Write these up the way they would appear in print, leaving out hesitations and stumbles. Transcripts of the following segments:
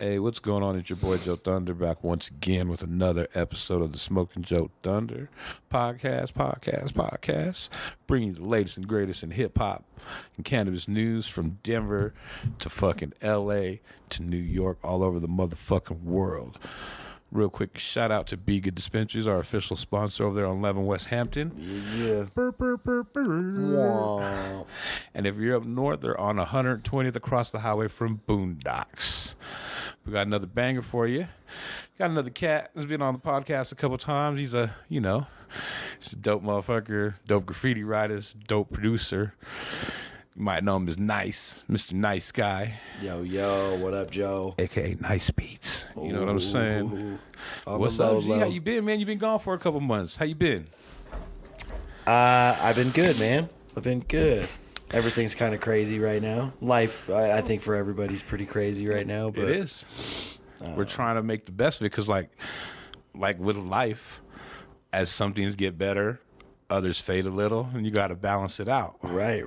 Hey, what's going on? It's your boy JoeThunder back once again with another episode of the Smoking Joe Thunder podcast. Bringing you the latest and greatest in hip hop and cannabis news from Denver to fucking LA to New York, all over the motherfucking world. Real quick shout out to Be Good Dispensaries, our official sponsor over there on 11 West Hampton. Yeah. Wow. And if you're up north, they're on 120th across the highway from Boondocks. We got another banger for you. Got another cat that's been on the podcast a couple times. He's a dope motherfucker, dope graffiti writer, dope producer. You might know him as Nice, Mr. Nice Guy. Yo, what up, Joe? AKA Nice Beats. You know what I'm saying? On What's the up, G? low. How you been, man? You been gone for a couple months. How you been? I've been good, man. I've been good. Everything's kind of crazy right now. Life, I think for everybody's pretty crazy right now. But It is. We're trying to make the best of it because, like with life, as some things get better, others fade a little, and you got to balance it out. Right.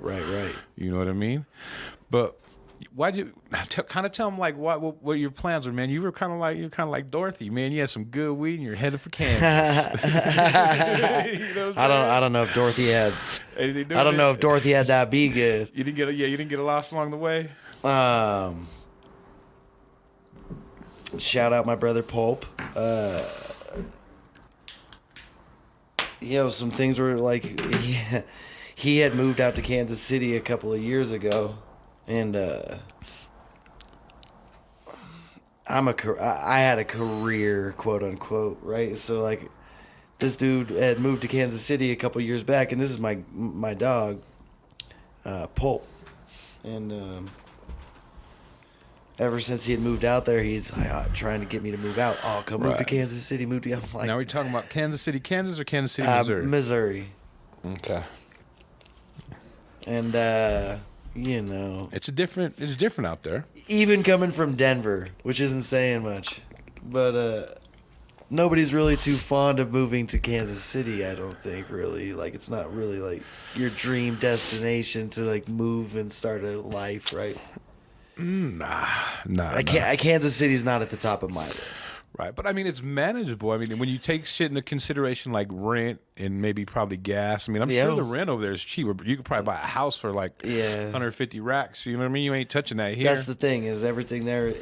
You know what I mean? But why'd you kind of tell them like what your plans were, man? You were kind of like Dorothy, man. You had some good weed and you're headed for Kansas. You know what I'm saying? I don't know if Dorothy had. Anything new? I don't know if Dorothy had that be good. You didn't get lost along the way. Shout out my brother Pulp. Some things were like he had moved out to Kansas City a couple of years ago, and I had a career, quote unquote, right? So like, this dude had moved to Kansas City a couple of years back, and this is my dog, Pulp, and ever since he had moved out there, he's trying to get me to move out. Oh, come move to Kansas City, move to. I'm like, now we're talking about Kansas City, Kansas, or Kansas City, Missouri? Missouri. Okay. And it's different out there. even coming from Denver, which isn't saying much, but nobody's really too fond of moving to Kansas City. I don't think really, like, it's not really like your dream destination to like move and start a life, right? Nah. Kansas City's not at the top of my list. Right, but I mean, it's manageable. I mean, when you take shit into consideration, like rent and maybe probably gas. I mean, I'm sure the rent over there is cheaper, but you could probably buy a house for like 150 racks. You know what I mean? You ain't touching that here. That's the thing, is everything there.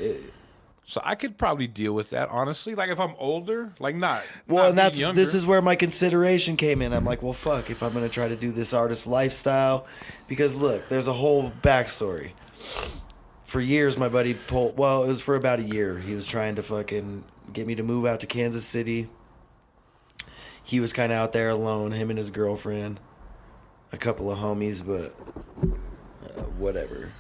So I could probably deal with that, honestly. Like if I'm older, like not. Well, not and being this younger. is where my consideration came in. I'm like, well, fuck, if I'm gonna try to do this artist lifestyle, because look, there's a whole backstory. For years, my buddy Pulp, well, it was for about a year. He was trying to fucking get me to move out to Kansas City. He was kind of out there alone, him and his girlfriend, a couple of homies, but whatever.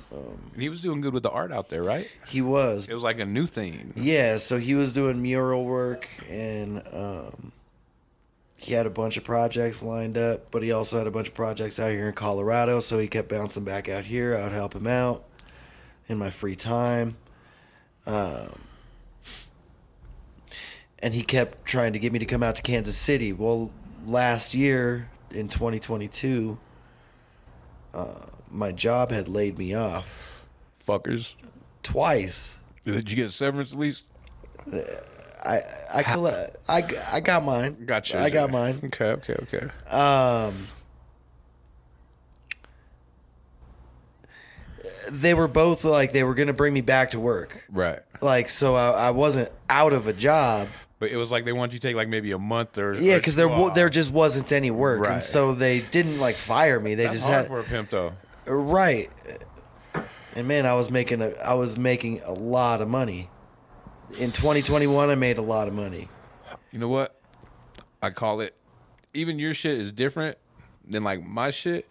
He was doing good with the art out there, right? He was. It was like a new thing. Yeah, so he was doing mural work, and he had a bunch of projects lined up, but he also had a bunch of projects out here in Colorado, so he kept bouncing back out here. I would help him out in my free time. And he kept trying to get me to come out to Kansas City. Well, last year, in 2022, my job had laid me off. Fuckers. Twice. Did you get severance at least? I got mine. Gotcha. I got mine. Okay. They were both like, they were going to bring me back to work. Right. Like, so I wasn't out of a job. But it was like they wanted you to take like maybe a month or Yeah, because there just wasn't any work. Right. And so they didn't like fire me. They That's just hard had. for a pimp though. Right. And man, I was making a lot of money. In 2021, I made a lot of money. You know what? I call it, even your shit is different than like my shit.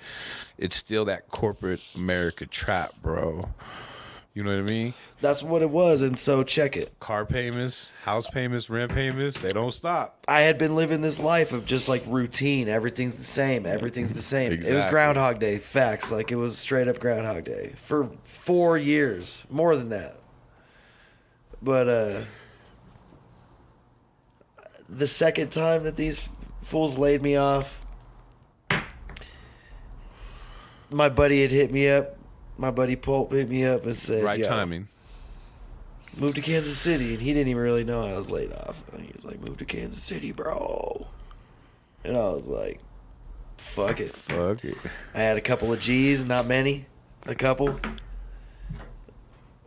It's still that corporate America trap, bro. You know what I mean? That's what it was, and so check it. Car payments, house payments, rent payments, they don't stop. I had been living this life of just like routine. Everything's the same. Everything's the same. Exactly. It was Groundhog Day. Facts. Like, it was straight up Groundhog Day for 4 years. More than that. But the second time that these fools laid me off, my buddy had hit me up. My buddy Pulp hit me up and said, Right "Yo, timing. Moved to Kansas City, and he didn't even really know I was laid off. And he was like, "Move to Kansas City, bro." And I was like, "Fuck it." Fuck it. I had a couple of G's, not many, a couple.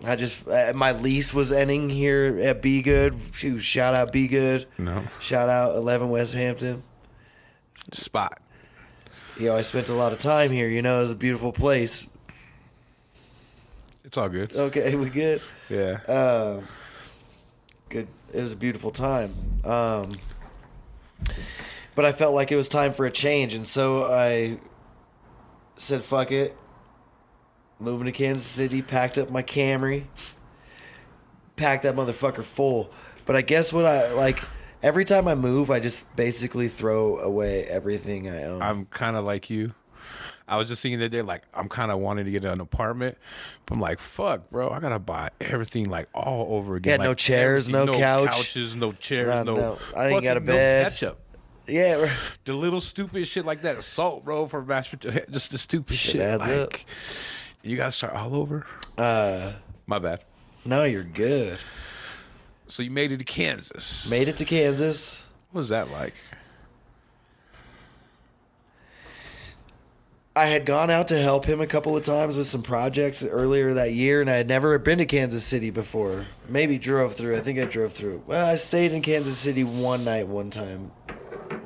My lease was ending here at Be Good. Shout out Be Good. No. Shout out 11 West Hampton. Spot. I spent a lot of time here. It was a beautiful place. It's all good. Okay, we good? Yeah. Good. It was a beautiful time. But I felt like it was time for a change, and so I said, fuck it. Moving to Kansas City, packed up my Camry, packed that motherfucker full. But I guess every time I move, I just basically throw away everything I own. I'm kind of like you. I was just thinking the other day, like, I'm kind of wanting to get an apartment, but I'm like, fuck, bro, I gotta buy everything like all over again. Yeah, like, no chairs, no couch. couches, no chairs, no. I ain't got a bed. No ketchup. Yeah, The little stupid shit like that, salt, bro, for mashed potato, just the stupid shit. Adds up. You gotta start all over. My bad. No, you're good. So you made it to Kansas. Made it to Kansas. What was that like? I had gone out to help him a couple of times with some projects earlier that year, and I had never been to Kansas City before. Maybe drove through. I think I drove through. Well, I stayed in Kansas City one night one time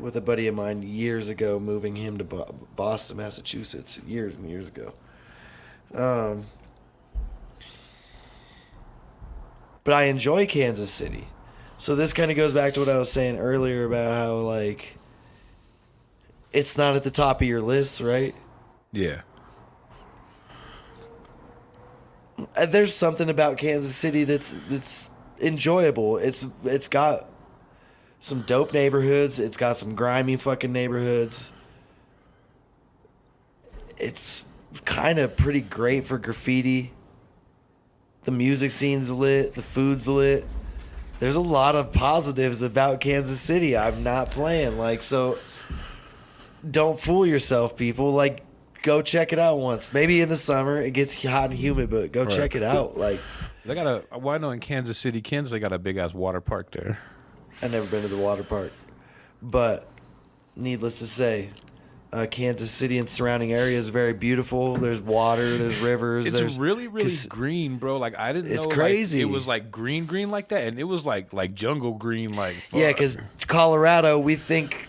with a buddy of mine years ago, moving him to Boston, Massachusetts, years and years ago. But I enjoy Kansas City. So this kind of goes back to what I was saying earlier about how, like, it's not at the top of your list, right? Yeah. There's something about Kansas City that's enjoyable. It's got some dope neighborhoods. It's got some grimy fucking neighborhoods. It's kind of pretty great for graffiti. The music scene's lit. The food's lit. There's a lot of positives about Kansas City. I'm not playing. Like, so don't fool yourself, people. Like, go check it out once. Maybe in the summer it gets hot and humid, but go check it out. Like, they got I know in Kansas City, Kansas, they got a big ass water park there. I've never been to the water park, but needless to say, Kansas City and surrounding areas is very beautiful. There's water, there's rivers. It's really green, bro. Like, I didn't know. It's crazy. Like, it was like green like that, and it was like jungle green, like. Fuck. Yeah, because Colorado, we think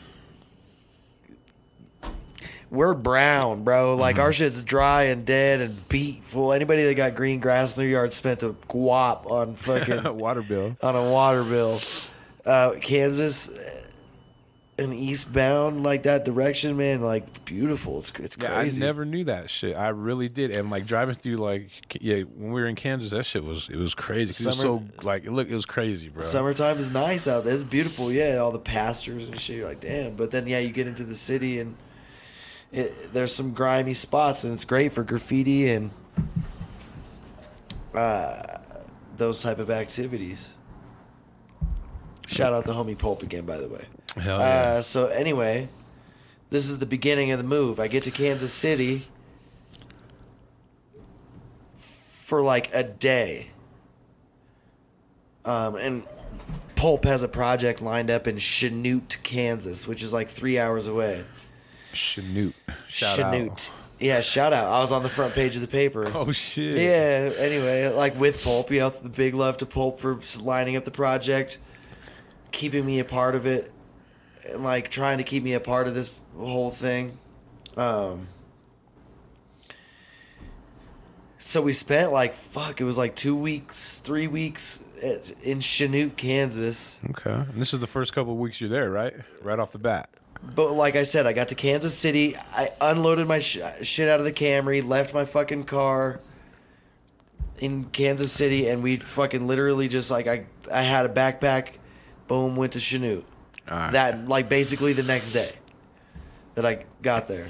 we're brown, bro. Like, our shit's dry and dead and beat full. Anybody that got green grass in their yard spent a guap on fucking water bill. On a water bill. Kansas and eastbound, like that direction, man, like, it's beautiful. It's crazy. Yeah, I never knew that shit. I really did. And like driving through, like, yeah, when we were in Kansas, that shit was crazy. 'Cause it was so like, it was crazy, bro. Summertime is nice out there. It's beautiful. Yeah, all the pastures and shit. You're like, damn. But then, yeah, you get into the city and there's some grimy spots, and it's great for graffiti and those type of activities. Shout out the homie Pulp again, by the way. Hell yeah. So anyway, this is the beginning of the move. I get to Kansas City for like a day. And Pulp has a project lined up in Chanute, Kansas, which is like 3 hours away. Chanute. Shout out. Yeah, shout out. I was on the front page of the paper. Oh, shit. Yeah, anyway, like with Pulp, the big love to Pulp for lining up the project, keeping me a part of it, and like trying to keep me a part of this whole thing. So we spent it was like 2 weeks, 3 weeks in Chanute, Kansas. Okay. And this is the first couple of weeks you're there, right? Right off the bat. But like I said, I got to Kansas City. I unloaded my shit out of the Camry, left my fucking car in Kansas City, and we fucking literally just like I had a backpack, boom, went to Chanute. Right. That like basically the next day that I got there,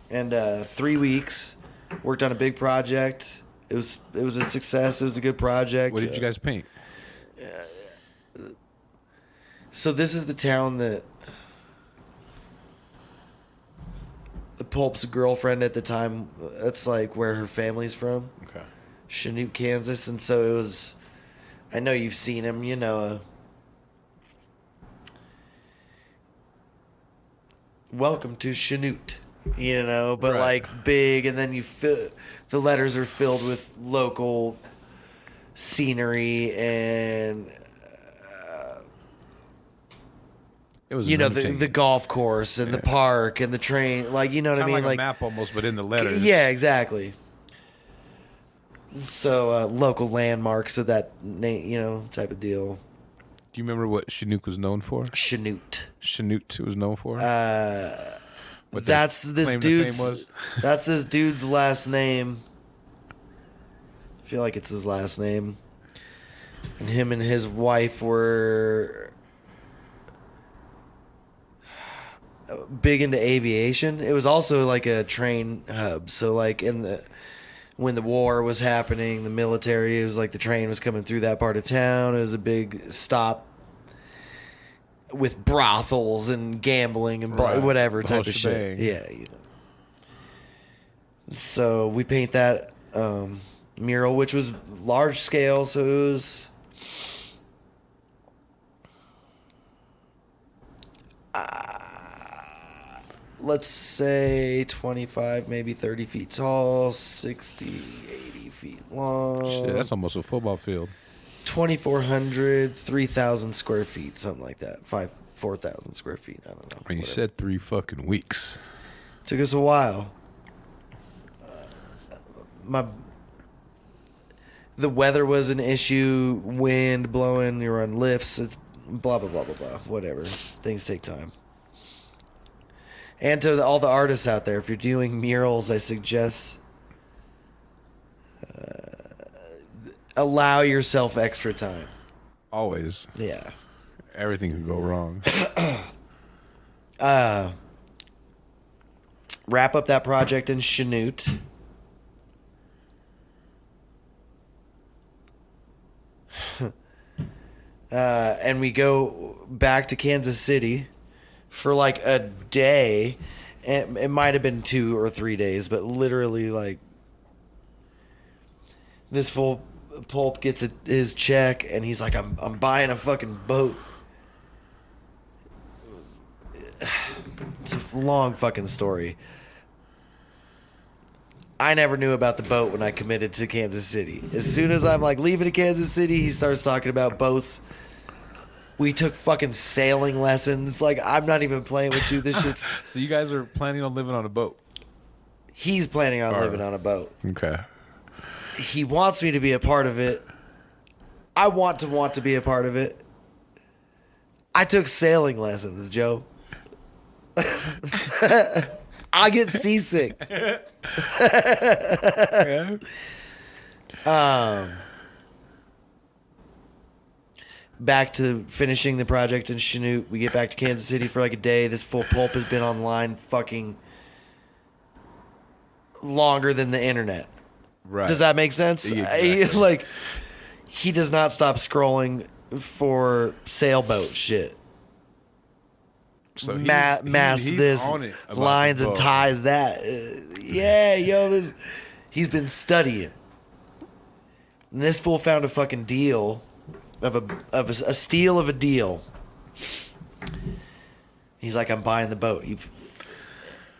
and 3 weeks, worked on a big project. It was a success. It was a good project. What did you guys paint? So this is the town that the Pulp's girlfriend at the time, that's like where her family's from. Okay. Chanute, Kansas. And so it was I know you've seen him, you know. Welcome to Chanute, you know, but Right. like big, and then the letters are filled with local scenery and It was you know entertaining. the golf course and the park and the train, like you know what I Kinda mean, like a map almost, but in the letters. yeah, exactly. So local landmarks of that you know type of deal. Do you remember what Chinook was known for? Chanute. Chanute was known for. What their That's this claim to fame dude's. was? That's this dude's last name. I feel like it's his last name. And him and his wife were big into aviation. It was also like a train hub. So like when the war was happening, the military, it was like the train was coming through that part of town. It was a big stop with brothels and gambling and Right. whatever The type whole of shebang. shit. Yeah, you know. So we paint that mural, which was large scale. So it was let's say 25, maybe 30 feet tall, 60, 80 feet long. Shit, that's almost a football field. 2,400, 3,000 square feet, something like that. 4,000 square feet. I don't know. And you Whatever. said 3 fucking weeks. Took us a while. The weather was an issue, wind blowing, you were on lifts, it's blah, blah, blah, blah, blah. Whatever. Things take time. And to all the artists out there, if you're doing murals, I suggest allow yourself extra time. Always. Yeah. Everything could go wrong. Wrap up that project in Chanute. And we go back to Kansas City for like a day. And it might have been 2 or 3 days, but literally like this full pulp gets his check and he's like, I'm buying a fucking boat. It's a long fucking story. I never knew about the boat when I committed to Kansas City. As soon as I'm like leaving to Kansas City, he starts talking about boats. We took fucking sailing lessons. Like, I'm not even playing with you. This shit's... So you guys are planning on living on a boat? He's planning on living on a boat. Okay. He wants me to be a part of it. I want to be a part of it. I took sailing lessons, Joe. I get seasick. Yeah. Back to finishing the project in Chanute. We get back to Kansas City for like a day. This full pulp has been online fucking longer than the internet. Right. Does that make sense? Yeah, exactly. He does not stop scrolling for sailboat shit. So Mass he's this, on it about lines the and boat. ties that. Yeah, yo, he's been studying. And this fool found a fucking deal of a steal of a deal. He's like, I'm buying the boat.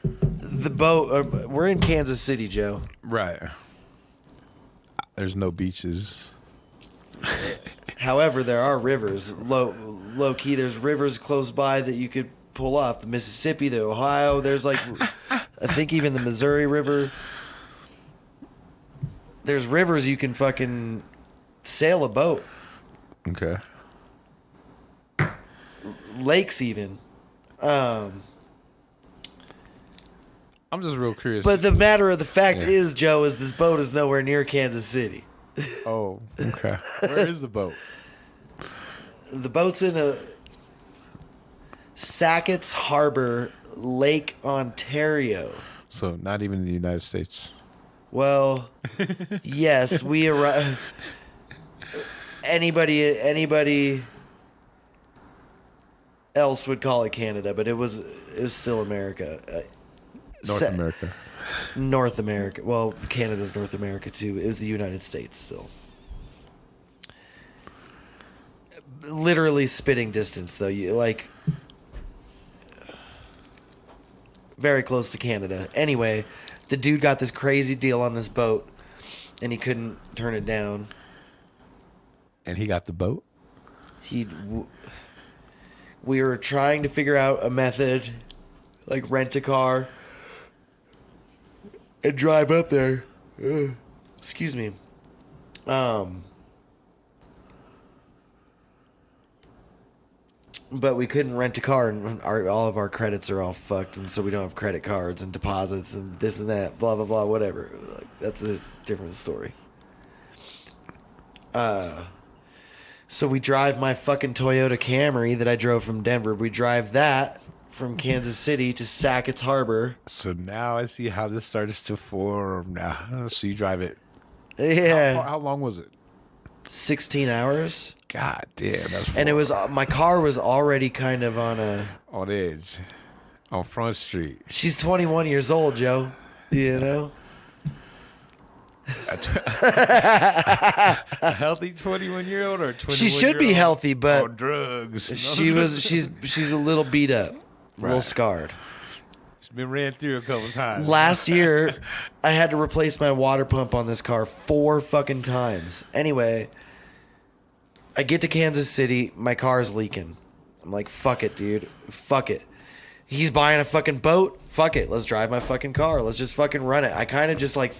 The boat. We're in Kansas City, Joe. Right. There's no beaches. However, there are rivers. Low key, there's rivers close by that you could pull off. The Mississippi, the Ohio. There's like, I think even the Missouri River. There's rivers you can fucking sail a boat. Okay. Lakes even. I'm just real curious. But the matter of the fact is, Joe, is this boat is nowhere near Kansas City. Oh, okay. Where is the boat? The boat's in a Sackett's Harbor, Lake Ontario. So not even in the United States. Well, yes, we arrived. Anybody else would call it Canada, but it was still America. America. North America. Well, Canada's North America too. It was the United States still. literally spitting distance, though. You like very close to Canada. Anyway, the dude got this crazy deal on this boat, and he couldn't turn it down. And he got the boat? We were trying to figure out a method, like rent a car and drive up there. Excuse me. But we couldn't rent a car, and all of our credits are all fucked, and so we don't have credit cards and deposits and this and that, blah, blah, blah, whatever. Like, that's a different story. So we drive my fucking Toyota Camry that I drove from Denver. We drive that from Kansas City to Sackett's Harbor. So now I see how this starts to form now. So you drive it. Yeah. How long was it? 16 hours. God damn, that's far. And it was, my car was already kind of on edge. On Front Street. She's 21 years old, Joe. You know? A healthy 21-year-old or 21-year-old? She should be healthy, but on drugs. She's a little beat up, a little scarred. She's been ran through a couple times. Last year, I had to replace my water pump on this car 4 fucking times. Anyway, I get to Kansas City, my car's leaking. I'm like, fuck it, dude. Fuck it. He's buying a fucking boat. Fuck it. Let's drive my fucking car. Let's just fucking run it. I kind of just like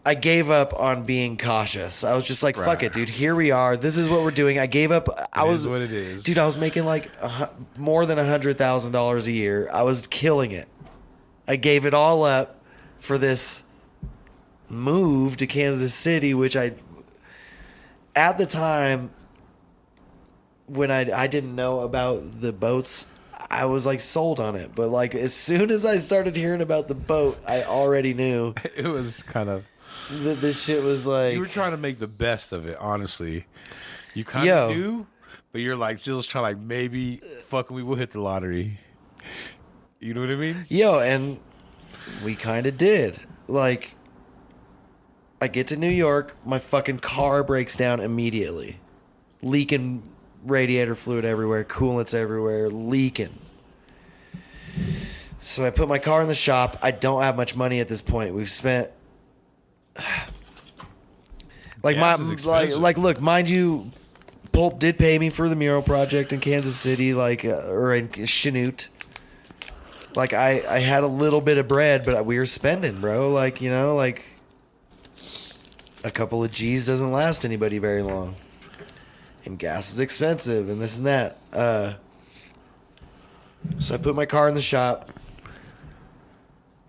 I gave up on being cautious. I was just like, fuck it, dude. Here we are. This is what we're doing. I gave up. It is what it is. Dude, I was making like more than $100,000 a year. I was killing it. I gave it all up for this move to Kansas City, which at the time, when I didn't know about the boats, I was like sold on it. But like as soon as I started hearing about the boat, I already knew. It was kind of... This shit was like... You were trying to make the best of it, honestly. You kind of knew, but you're like still trying like maybe fucking we will hit the lottery. You know what I mean? Yo, and we kind of did. Like, I get to New York, my fucking car breaks down immediately. Leaking radiator fluid everywhere, coolant's everywhere, leaking. So I put my car in the shop. I don't have much money at this point. We've spent... look, mind you, Pulp did pay me for the mural project in Kansas City, or in Chanute. Like I had a little bit of bread, but we were spending, bro. Like, you know, like a couple of G's doesn't last anybody very long, and gas is expensive, and this and that. So I put my car in the shop.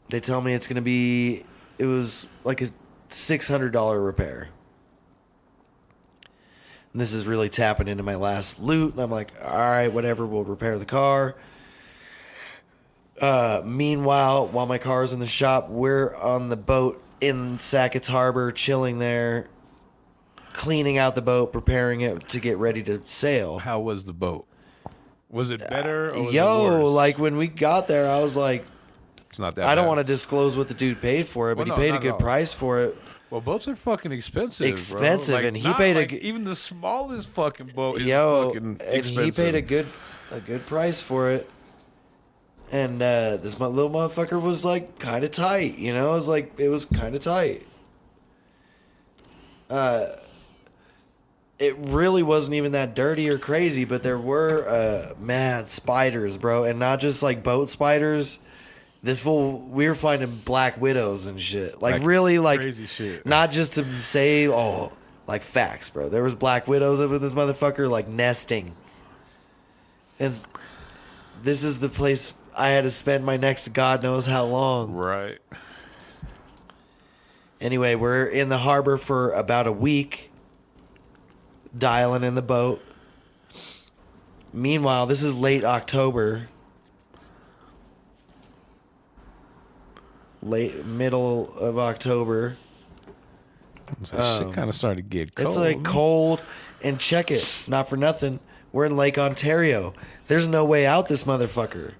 They tell me it was like a $600 repair. And this is really tapping into my last loot. And I'm like, all right, whatever, we'll repair the car. Meanwhile, while my car's in the shop, we're on the boat in Sackett's Harbor, chilling there, cleaning out the boat, preparing it to get ready to sail. How was the boat? Was it better or was it worse? Like when we got there, I was like, it's not that I don't bad. want to disclose what the dude paid for it, but he paid a good price for it. Well, boats are fucking expensive. Expensive, bro. Like, and he paid even the smallest fucking boat is fucking expensive. And he paid a good price for it. And this little motherfucker was like kind of tight, you know. It was kind of tight. It really wasn't even that dirty or crazy, but there were mad spiders, bro, and not just like boat spiders. We were finding black widows and shit. Like really, like crazy shit. Not just to say, like facts, bro. There was black widows over this motherfucker, like nesting. And this is the place I had to spend my next God knows how long. Right. Anyway, we're in the harbor for about a week, dialing in the boat. Meanwhile, this is late October. Middle of October. So shit kind of started to get cold. It's like cold, and check it, not for nothing. We're in Lake Ontario. There's no way out this motherfucker.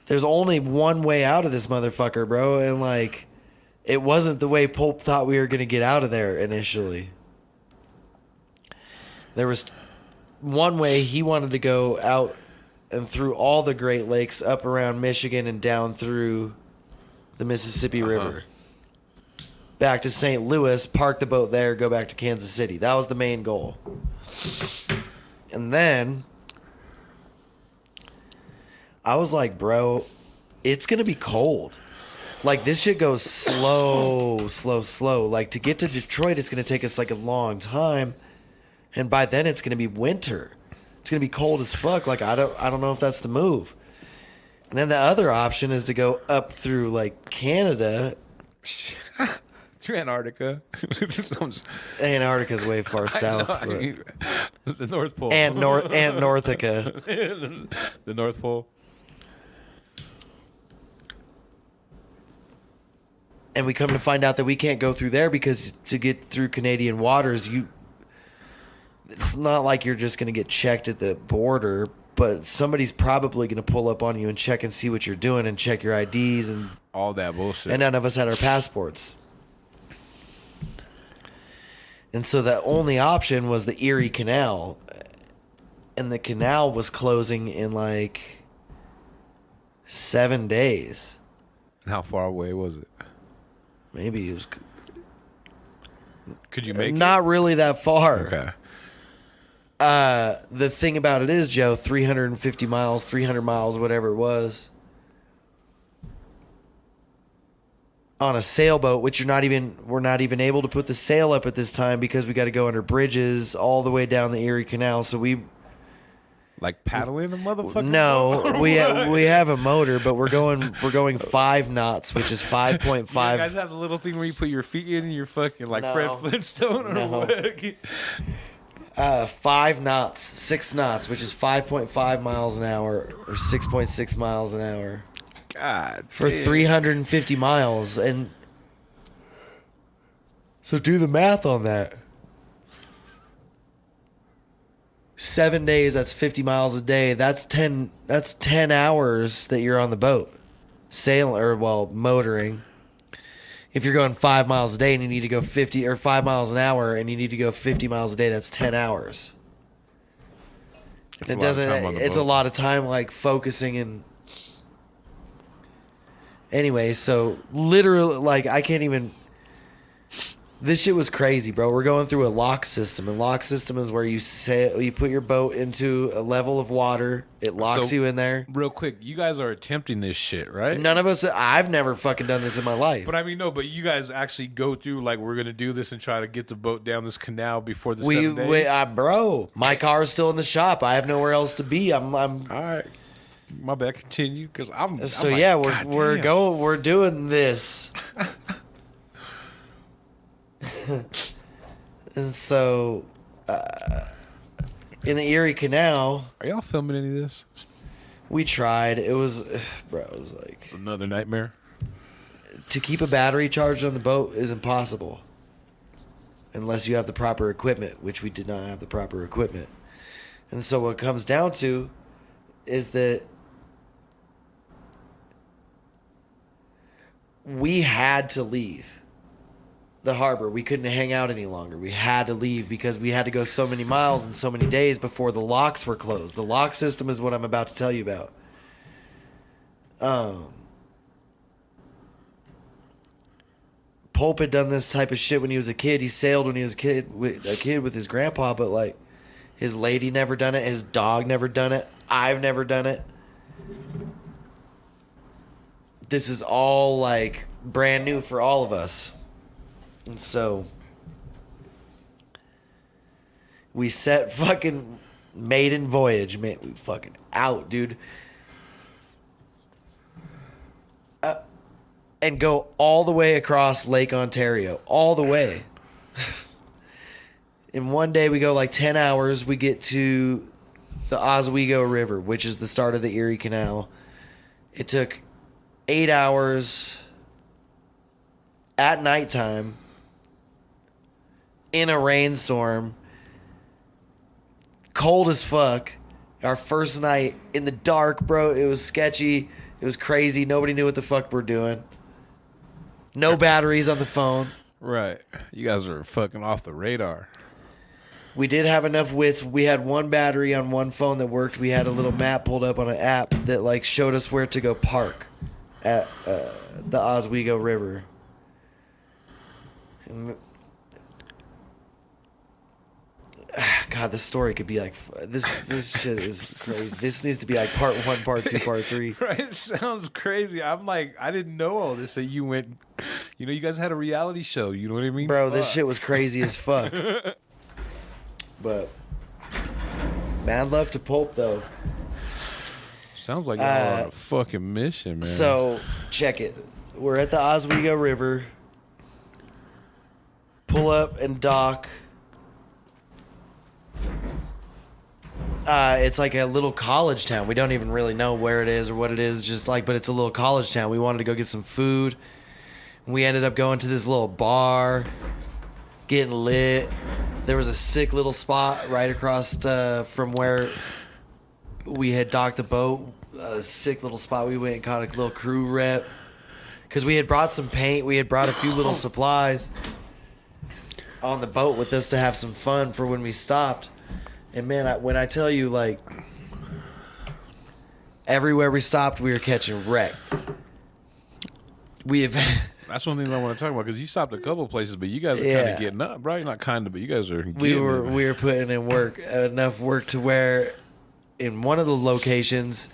There's only one way out of this motherfucker, bro. And like, it wasn't the way Pulp thought we were gonna get out of there initially. There was one way he wanted to go out and through all the Great Lakes up around Michigan and down through the Mississippi River. Back to St. Louis, park the boat there, go back to Kansas City. That was the main goal. And then I was like, bro, it's going to be cold. Like, this shit goes slow. Like, to get to Detroit, it's going to take us, like, a long time. And by then, it's going to be winter. It's going to be cold as fuck. Like, I don't know if that's the move. And then the other option is to go up through, like, Canada. Through Antarctica. Antarctica's way far south. The North Pole. Antarctica. The North Pole. And we come to find out that we can't go through there because to get through Canadian waters, it's not like you're just going to get checked at the border, but somebody's probably going to pull up on you and check and see what you're doing and check your IDs and all that bullshit. And none of us had our passports. And so the only option was the Erie Canal. And the canal was closing in like 7 days. And how far away was it? Maybe it was... Could you make it? Not really that far. Okay. The thing about it is, Joe, 350 miles, 300 miles, whatever it was, on a sailboat, which we're not even able to put the sail up at this time because we got to go under bridges all the way down the Erie Canal. So we... Like paddling a motherfucker? No, we have a motor, but we're going 5 knots, which is 5.5. You guys have the little thing where you put your feet in and you're fucking like No. Fred Flintstone or what? 5 knots, 6 knots, which is 5.5 miles an hour or 6.6 miles an hour. God. For 350 miles. And so do the math on that. 7 days, that's 50 miles a day. That's 10 hours that you're on the boat. Motoring. If you're going 5 miles a day and you need to go 50 or 5 miles an hour and you need to go 50 miles a day, that's 10 hours. It's a lot of time like focusing and anyway, so literally like I can't even. This shit was crazy, bro. We're going through a lock system. And lock system is where you put your boat into a level of water. It locks you in there. Real quick, you guys are attempting this shit, right? None of us. I've never fucking done this in my life. But I mean, no. But you guys actually go through like we're gonna do this and try to get the boat down this canal before the 7 days. Bro, my car is still in the shop. I have nowhere else to be. I'm all right. My bad. Continue, because I'm. So I'm yeah, like, we're doing this. And so, in the Erie Canal, are y'all filming any of this? we tried. It was, bro, it was like... It's another nightmare. To keep a battery charged on the boat is impossible. Unless you have the proper equipment, which we did not have the proper equipment. And so what it comes down to is that we had to leave the harbor. We couldn't hang out any longer. We had to leave because we had to go so many miles and so many days before the locks were closed. The lock system is what I'm about to tell you about. Pope had done this type of shit when he was a kid. He sailed when he was a kid with his grandpa, but like his lady never done it. His dog never done it. I've never done it. This is all like brand new for all of us. And so we set fucking maiden voyage, man. We fucking out, dude. And go all the way across Lake Ontario. All the way. In one day, we go like 10 hours. We get to the Oswego River, which is the start of the Erie Canal. It took 8 hours at nighttime in a rainstorm, cold as fuck. Our first night in the dark, bro. It was sketchy. It was crazy. Nobody knew what the fuck we're doing. No batteries on the phone. Right. You guys are fucking off the radar. We did have enough wits. We had one battery on one phone that worked. We had a little map pulled up on an app that like showed us where to go park at the Oswego River. And, God, this story could be like this shit is crazy. This needs to be like part 1, part 2, part 3. Right? It sounds crazy. I'm like, I didn't know all this. That you went, you guys had a reality show. You know what I mean? Bro, this shit was crazy as fuck. But mad love to Pulp though. Sounds like you're on a fucking mission, man. So check it. We're at the Oswego River. Pull up and dock. It's like a little college town. We don't even really know where it is or what it is. Just like, but it's a little college town. We wanted to go get some food. We ended up going to this little bar, getting lit. There was a sick little spot right across from where we had docked the boat. A sick little spot. We went and caught a little crew rep because we had brought some paint. We had brought a few little supplies on the boat with us to have some fun for when we stopped. And man, when I tell you, like, everywhere we stopped, we were catching wreck. We have. That's one thing I want to talk about because you stopped a couple places, but you guys are kind of getting up, bro. You're not kind of, but you guys are. We were putting in work, enough work to where, in one of the locations,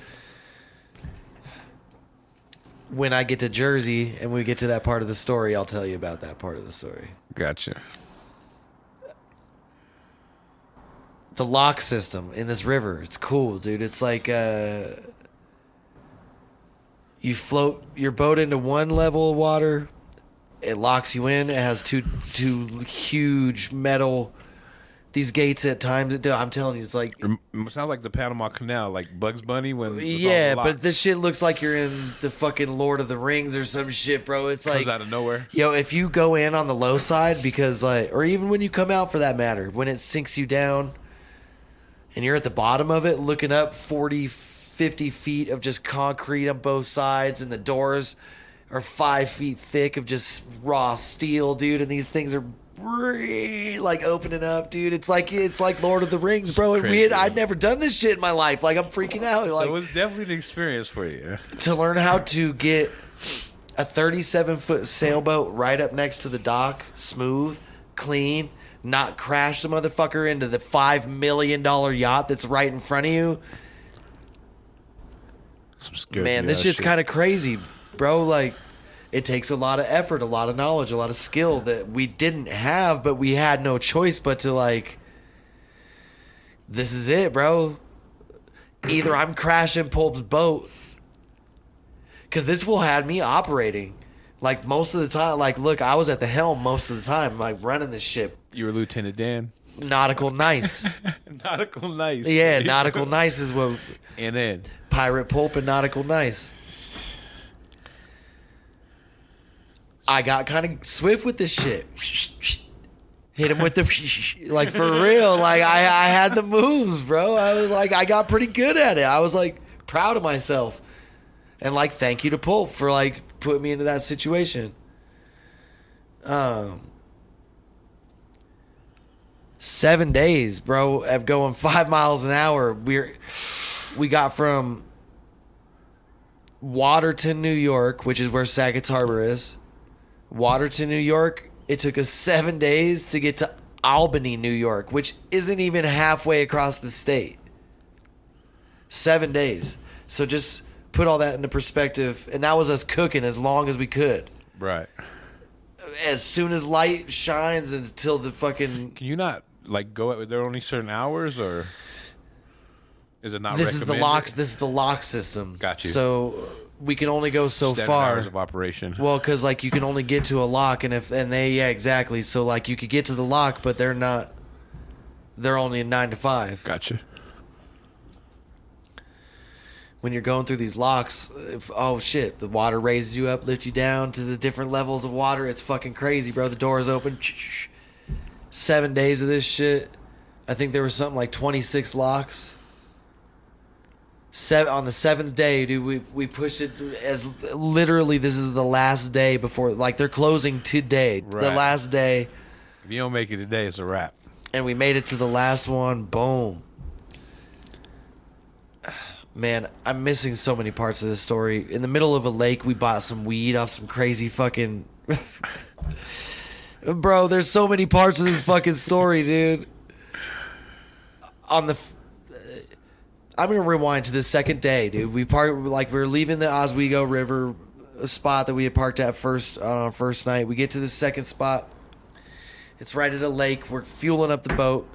when I get to Jersey and we get to that part of the story, I'll tell you about that part of the story. Gotcha. The lock system in this river, it's cool, dude. It's like you float your boat into one level of water, it locks you in. It has two huge metal. These gates at times, I'm telling you, it's like it sounds like the Panama Canal, like Bugs Bunny when yeah, but this shit looks like you're in the fucking Lord of the Rings or some shit, bro. It's like comes out of nowhere. Yo, if you go in on the low side, because like, or even when you come out for that matter, when it sinks you down. And you're at the bottom of it, looking up 40, 50 feet of just concrete on both sides, and the doors are 5 feet thick of just raw steel, dude. And these things are like opening up, dude. It's like Lord of the Rings, bro. And I'd never done this shit in my life. Like, I'm freaking out. Like, so it was definitely an experience for you. To learn how to get a 37-foot sailboat right up next to the dock, smooth, clean, not crash the motherfucker into the $5 million yacht that's right in front of you. Man, this shit's kind of crazy, bro. Like, it takes a lot of effort, a lot of knowledge, a lot of skill that we didn't have, but we had no choice but to, like, this is it, bro. Either I'm crashing Pulp's boat, because this fool had me operating. Like, most of the time, like, look, I was at the helm most of the time, like, running this ship. You were Lieutenant Dan. Nautical nice. Nautical nice. Yeah, nautical nice is what. And then Pirate Pulp and nautical nice. I got kind of swift with this shit. Hit him with the like, for real. Like, I had the moves, bro. I was like, I got pretty good at it. I was like proud of myself, and like, thank you to Pulp for like putting me into that situation. 7 days, bro, of going 5 miles an hour. We got from Waterton, New York, which is where Saga's Harbor is. Waterton, New York. It took us 7 days to get to Albany, New York, which isn't even halfway across the state. 7 days. So just put all that into perspective. And that was us cooking as long as we could. right. As soon as light shines until the fucking... Can you not like go at there are only certain hours, or is it not? This is recommended? This is the lock system. Got you. So we can only go so Standard far. hours of operation. Well, because like you can only get to a lock, and yeah, exactly. So like you could get to the lock, but they're not. They're only 9 to 5. Gotcha. When you're going through these locks, oh shit, the water raises you up, lifts you down to the different levels of water. It's fucking crazy, bro. The doors open. 7 days of this shit. I think there was something like 26 locks. On the 7th day, dude, we pushed it as literally this is the last day before, like, they're closing today. Right. The last day. If you don't make it today, it's a wrap. And we made it to the last one. Boom. Man, I'm missing so many parts of this story. In the middle of a lake, we bought some weed off some crazy fucking... Bro, there's so many parts of this fucking story, dude. I'm gonna rewind to the second day, dude. We were leaving the Oswego River spot that we had parked at first on our first night. We get to the second spot. It's right at a lake. We're fueling up the boat.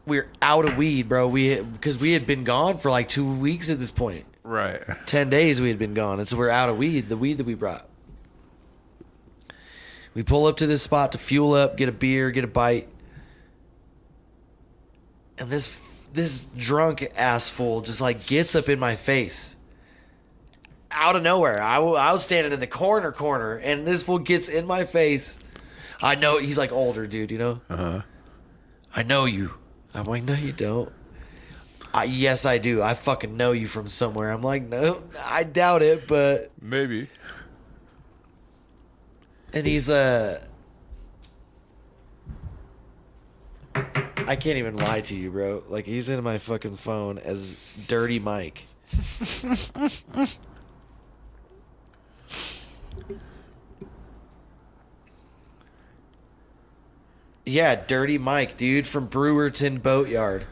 We're out of weed, bro. Because we had been gone for like 2 weeks at this point. Right. 10 days we had been gone, and so we're out of weed. The weed that we brought. We pull up to this spot to fuel up, get a beer, get a bite. And this drunk ass fool just like gets up in my face. Out of nowhere. I was standing in the corner, and this fool gets in my face. I know, he's like older dude, you know? Uh-huh. I know you. I'm like, no, you don't. Yes, I do. I fucking know you from somewhere. I'm like, no, I doubt it, but... Maybe. And he's, I can't even lie to you, bro. Like, he's in my fucking phone as Dirty Mike. Yeah, Dirty Mike, dude, from Brewerton Boatyard.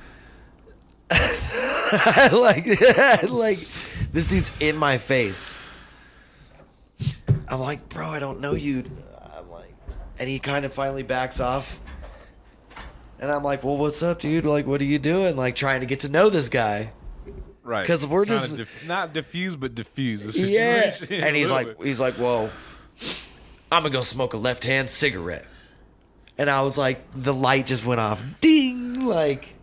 like, this dude's in my face. I'm like, bro, I don't know you. I'm like, and he kind of finally backs off. And I'm like, well, what's up, dude? Like, what are you doing? Like, trying to get to know this guy. Right. Because we're just... not diffuse, but diffuse the Yeah. situation. And he's like, well, I'm going to go smoke a left-hand cigarette. And I was like, the light just went off. Ding! Like,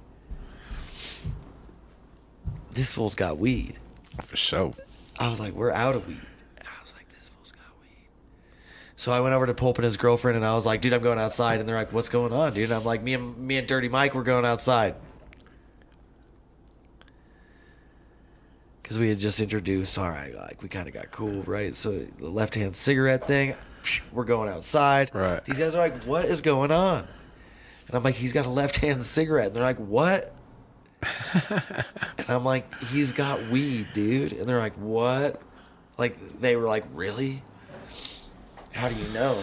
this fool's got weed. For sure. I was like, we're out of weed. I was like, this fool's got weed. So I went over to Pulp and his girlfriend, and I was like, dude, I'm going outside. And they're like, what's going on, dude? And I'm like, me and Dirty Mike, we're going outside. Because we had just introduced, all right, like, we kind of got cool, right? So the left-hand cigarette thing, we're going outside. Right. These guys are like, what is going on? And I'm like, he's got a left-hand cigarette. And they're like, what? And I'm like, he's got weed, dude. And they're like, what? Like, they were like, really? How do you know?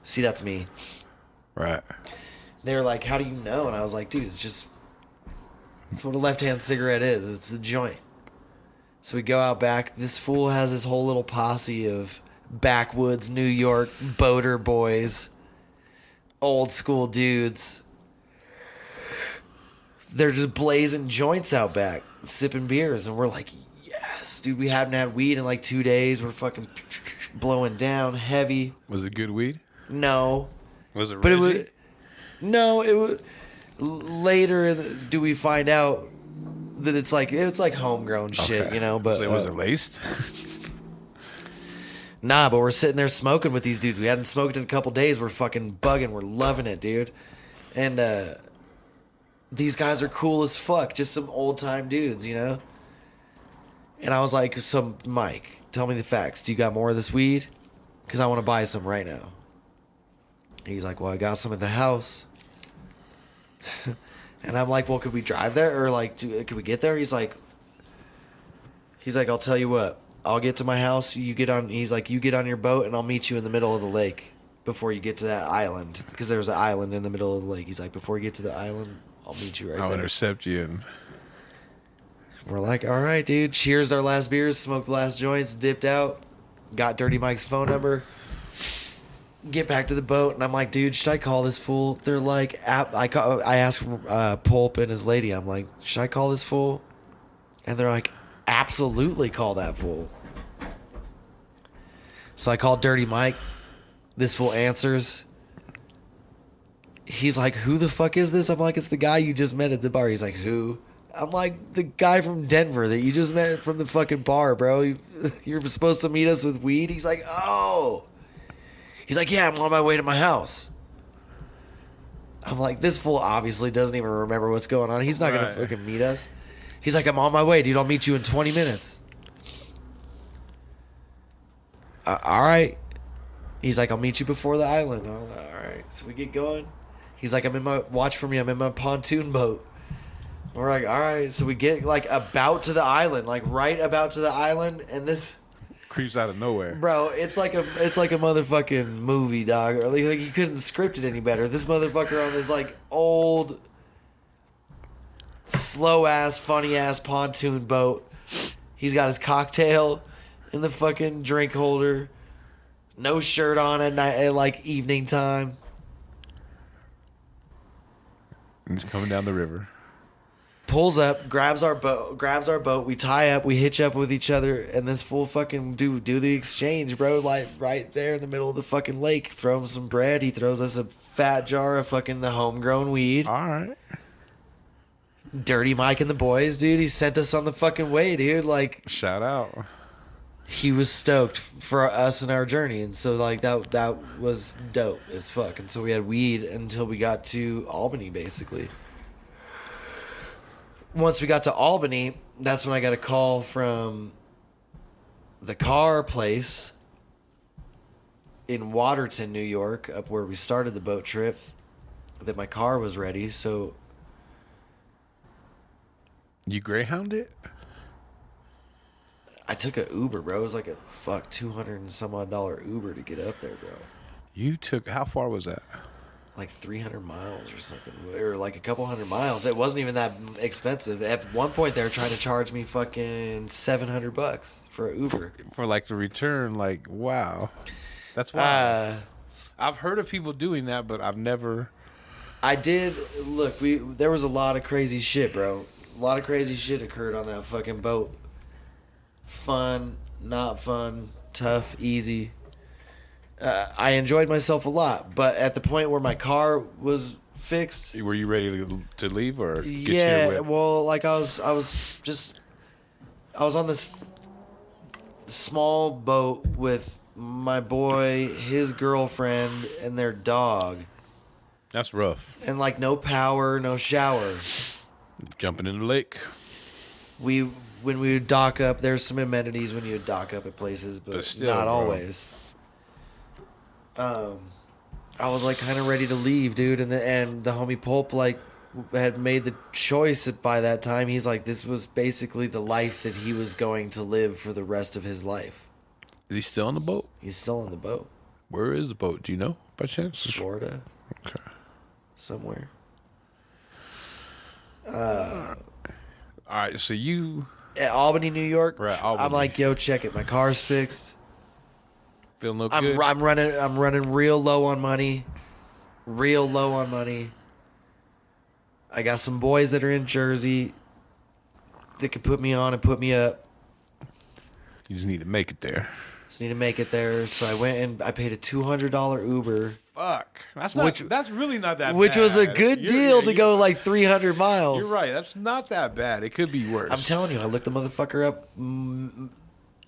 See, that's me. Right. They were like, how do you know? And I was like, dude, it's what a left-hand cigarette is. It's a joint. So we go out back. This fool has his whole little posse of backwoods New York boater boys, old school dudes. They're just blazing joints out back, sipping beers, and we're like, yes, dude, we haven't had weed in like 2 days. We're fucking blowing down heavy. Was it good weed? No. Was it But Reggie? it was... No, it was... Later do we find out that it's like homegrown shit, you know, but... So was it laced? Nah, but we're sitting there smoking with these dudes. We hadn't smoked in a couple days. We're fucking bugging. We're loving it, dude. And these guys are cool as fuck. Just some old-time dudes, you know? And I was like, so, Mike, tell me the facts. Do you got more of this weed? Because I want to buy some right now. He's like, well, I got some at the house. And I'm like, well, could we drive there? Or, like, could we get there? He's like, I'll tell you what. I'll get to my house. He's like, you get on your boat and I'll meet you in the middle of the lake before you get to that island. Because there's an island in the middle of the lake. He's like, before you get to the island, I'll meet you right there. I'll intercept you. And we're like, all right, dude. Cheers our last beers, smoked the last joints, dipped out, got Dirty Mike's phone number, get back to the boat. And I'm like, dude, should I call this fool? They're like, I asked Pulp and his lady, I'm like, should I call this fool? And they're like, absolutely call that fool. So I called Dirty Mike. This fool answers. He's like, who the fuck is this? I'm like, it's the guy you just met at the bar. He's like, who? I'm like, the guy from Denver that you just met from the fucking bar, bro. You're supposed to meet us with weed? He's like, oh. He's like, yeah, I'm on my way to my house. I'm like, this fool obviously doesn't even remember what's going on. He's not going to fucking meet us. He's like, I'm on my way, dude. I'll meet you in 20 minutes. All right. He's like, I'll meet you before the island. I'm like, all right. So we get going. He's like, watch for me. I'm in my pontoon boat. We're like, all right. So we get like about to the island, like right about to the island. And this Creeps out of nowhere. bro, it's like a motherfucking movie, dog. Or like you couldn't script it any better. This motherfucker on this like old, slow ass, funny ass pontoon boat. He's got his cocktail in the fucking drink holder. No shirt on at night, at like evening time. And he's coming down the river. Pulls up, grabs our boat. We tie up, we hitch up with each other, and this fool fucking do the exchange, bro. Like right there in the middle of the fucking lake. Throw him some bread. He throws us a fat jar of fucking the homegrown weed. All right. Dirty Mike and the boys, dude. He sent us on the fucking way, dude. Like, Shout out. he was stoked for us and our journey, and so like that was dope as fuck. And so we had weed until we got to Albany, basically. Once we got to Albany, that's when I got a call from the car place in Waterton, New York, up where we started the boat trip, that my car was ready. So You Greyhound it? I took a Uber, bro. It was like a $200 and some odd Uber to get up there, bro. You took, how far was that? Like 300 miles or something, or like a couple hundred miles. It wasn't even that expensive. At one point, they were trying to charge me fucking $700 for an Uber. For like the return, like, wow. That's wild. I've heard of people doing that, but I've never. I did look. There was a lot of crazy shit, bro. A lot of crazy shit occurred on that fucking boat. Fun, not fun, tough, easy. I enjoyed myself a lot, but at the point where my car was fixed, Were you ready to leave or get yeah, your whip? well, like I was on this small boat with my boy, his girlfriend, and their dog, That's rough. and like no power, no shower. Jumping in the lake. When we would dock up, there's some amenities when you would dock up at places, but still, not bro. always. I was like kind of ready to leave, dude, and the homie Pulp like had made the choice by that time. He's like, this was basically the life that he was going to live for the rest of his life. Is he still on the boat? He's still on the boat, Where is the boat? Do you know by chance? Florida, Okay. somewhere. All right. So you At Albany, New York. Right, I'm Albany. like, yo, check it. My car's fixed. feeling no I'm good? running real low on money. I got some boys that are in Jersey that could put me on and put me up. You just need to make it there. Just need to make it there. So I went and I paid a $200 Uber, Fuck. That's not. That's really not that. which bad. was a good deal to go like 300 miles. You're right. That's not that bad. It could be worse. I'm telling you, I looked the motherfucker up.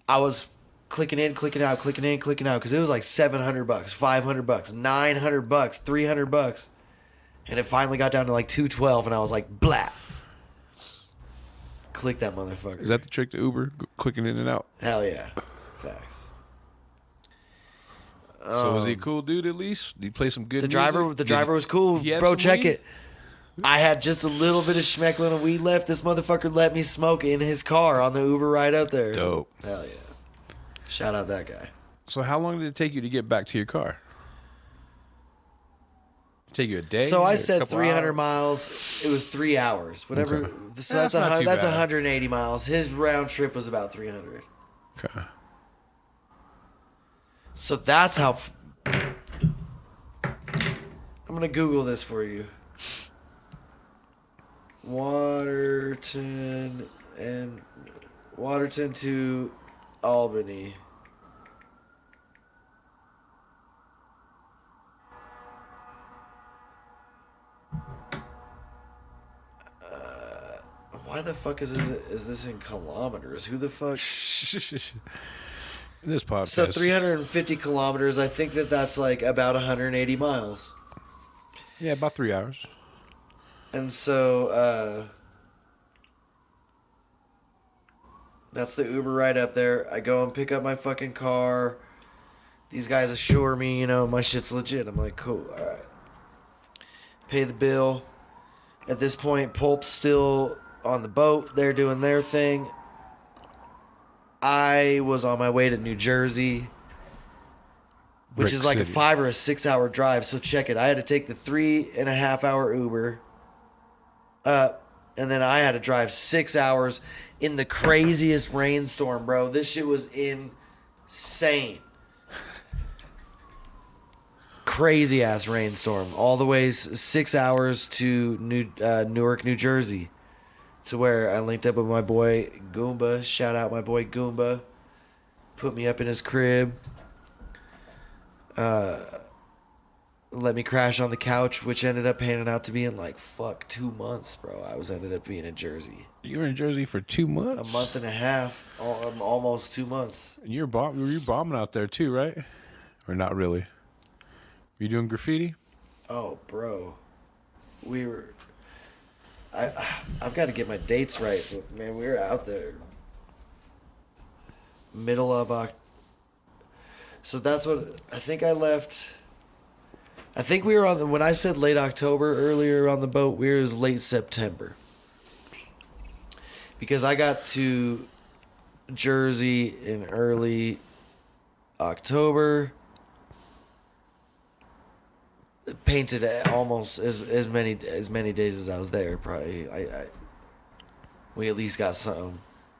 I was clicking in, clicking out, because it was like $700, $500, $900, $300, and it finally got down to like $212, and I was like, blah. Click that motherfucker. Is that the trick to Uber? Clicking in and out. Hell yeah, facts. So was he a cool dude at least? Did he play some good The music? driver was cool, he have bro. some Check weed? it. I had just a little bit of schmeckling of weed left. This motherfucker let me smoke in his car on the Uber ride up there. Dope. Hell yeah. Shout out that guy. So how long did it take you to get back to your car? Take you a day? So I A said couple 300 hours? miles. It was 3 hours. Whatever. Okay. So Yeah, that's that's not too that's bad. 180 miles. His round trip was about 300. Okay. So that's how. I'm gonna Google this for you. Waterton to Albany. Why the fuck is this in kilometers? Who the fuck? In this podcast. So 350 kilometers. I think that's like about 180 miles. Yeah, about 3 hours. And so that's the Uber ride up there. I go and pick up my fucking car. These guys assure me, my shit's legit. I'm like, cool, all right. pay the bill. At this point, Pulp's still on the boat. They're doing their thing. I was on my way to New Jersey, which is like a 5 or a 6 hour drive. So check it. I had to take the 3.5 hour Uber up, and then I had to drive 6 hours in the craziest rainstorm, bro. This shit was insane. Crazy ass rainstorm. All the way 6 hours to Newark, New Jersey, to where I linked up with my boy Goomba. Shout out my boy Goomba. Put me up in his crib. Let me crash on the couch, which ended up panning out to be in 2 months, bro. I ended up being in Jersey. You were in Jersey for 2 months? A month and a half. Almost 2 months. And you were bombing out there too, right? Or not really? You doing graffiti? Oh, bro. We were... I've got to get my dates right, but man, we were out there. Middle of October. So that's what... I think I left... I think we were on the... When I said late October earlier on the boat, it was late September. Because I got to Jersey in early October. Painted almost as many days as I was there. Probably, we at least got something.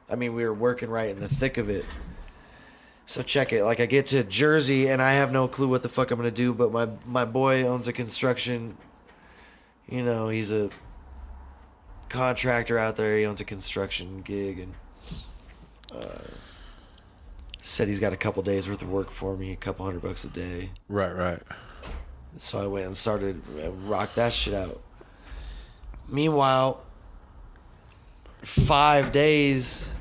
I mean, we were working right in the thick of it. So check it. I get to Jersey and I have no clue what the fuck I'm gonna do. But my boy owns a construction. You know, he's a contractor out there. He owns a construction gig and said he's got a couple days worth of work for me, $200 a day. Right. So I went and started rock that shit out. Meanwhile, 5 days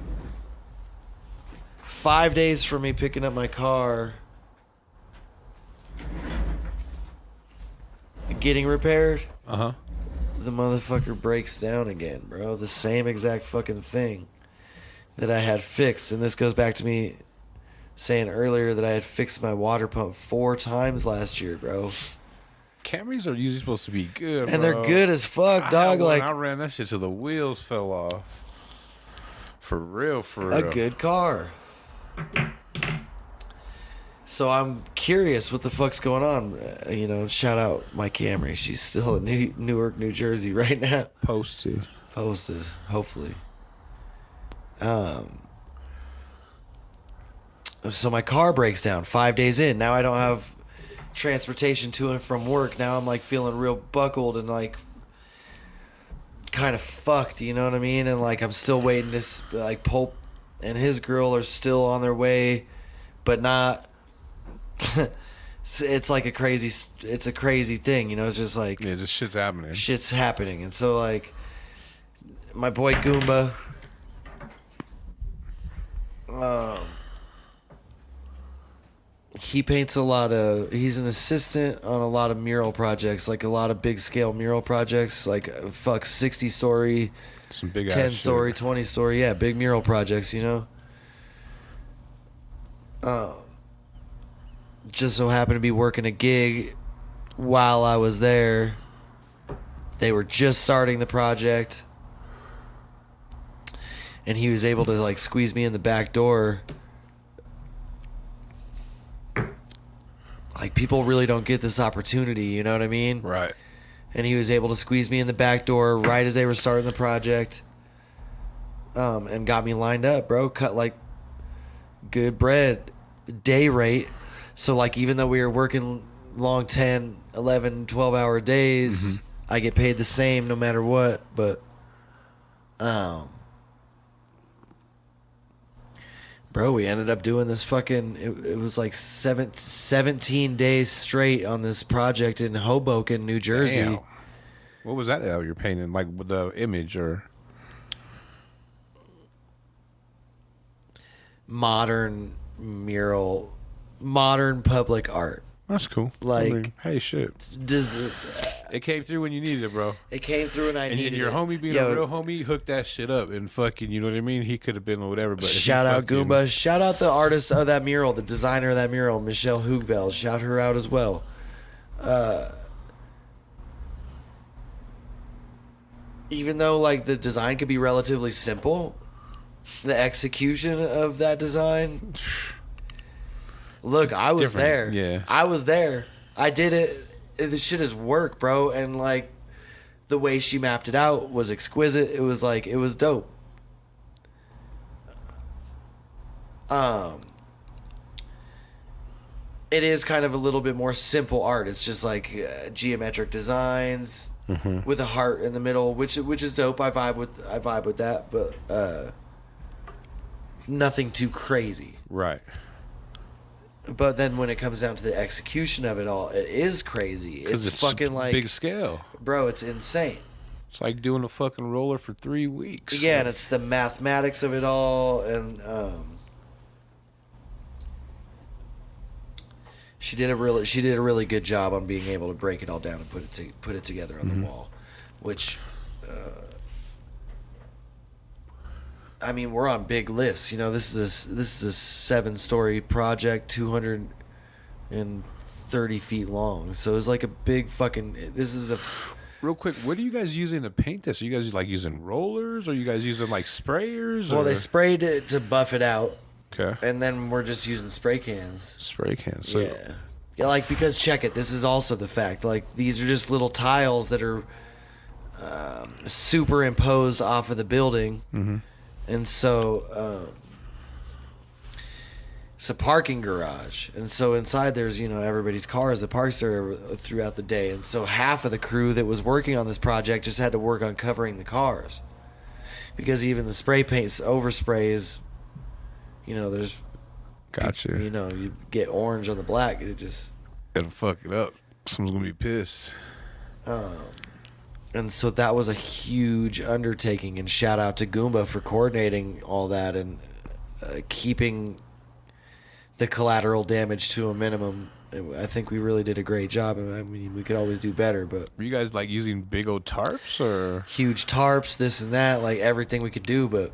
for me picking up my car, getting repaired. The motherfucker breaks down again, bro. The same exact fucking thing that I had fixed. And this goes back to me saying earlier that I had fixed my water pump 4 times last year, bro. Camrys are usually supposed to be good, and bro. They're good as fuck, dog. I ran that shit till the wheels fell off. For real. A good car. So I'm curious what the fuck's going on. Shout out my Camry. She's still in Newark, New Jersey right now. Posted, hopefully. So my car breaks down 5 days in. Now I don't have transportation to and from work. Now I'm feeling real buckled and kind of fucked, you know what I mean? And I'm still waiting to Pulp and his girl are still on their way, but not. It's a crazy thing, it's just just shit's happening. And so my boy Goomba, he paints he's an assistant on a lot of mural projects, a lot of big scale mural projects, 60 story, some big 10 story, 20 story, big mural projects, just so happened to be working a gig while I was there. They were just starting the project, and he was able to squeeze me in the back door. People really don't get this opportunity, you know what I mean? Right. And he was able to squeeze me in the back door right as they were starting the project, and got me lined up, bro. Cut good bread, day rate. So even though we were working long 10, 11, 12-hour days, I get paid the same no matter what. But bro, we ended up doing this fucking... It was 17 days straight on this project in Hoboken, New Jersey. Damn. What was that you're painting? With the image or... Modern mural... Modern public art. That's cool. Hey, shit. It came through when you needed it, bro. It came through and I needed it. And your homie being a real homie hooked that shit up and fucking, you know what I mean? He could have been whatever, but shout out Goomba. Shout out the artist of that mural, the designer of that mural, Michelle Hoogveld. Shout her out as well. even though like the design could be relatively simple, the execution of that design. Look, I was Different, there. yeah. I was there. I did it. This shit is work, bro. And like the way she mapped it out was exquisite. It was like it was dope. It is kind of a little bit more simple art. It's just like geometric designs with a heart in the middle, which is dope. I vibe with that, but nothing too crazy. Right. But then when it comes down to the execution of it all, it is crazy. It's fucking like big scale, bro. It's insane. It's like doing a fucking roller for 3 weeks. Yeah, and it's the mathematics of it all, and she did a really good job on being able to break it all down and put it together on the wall, which. I mean, we're on big lifts. You know, this is a 7-story project, 230 feet long. So it's like a big fucking. This is a. Real quick, what are you guys using to paint this? Are you guys like using rollers? Or are you guys using like sprayers? Well, they sprayed it to buff it out. Okay. And then we're just using spray cans. Spray cans. So. Yeah, like because check it. This is also the fact. Like these are just little tiles that are superimposed off of the building. Mm-hmm. And so it's a parking garage. And so inside there's, you know, everybody's cars that parks there throughout the day. And so half of the crew that was working on this project just had to work on covering the cars. Because even the spray paint overspray is, you know, there's... Gotcha. You know, you get orange on the black. It just... It'll fuck it up. Someone's going to be pissed. And so that was a huge undertaking, and shout out to Goomba for coordinating all that and keeping the collateral damage to a minimum. I think we really did a great job. I mean, we could always do better, but... Were you guys, like, using big old tarps, or...? Huge tarps, this and that, like, everything we could do, but...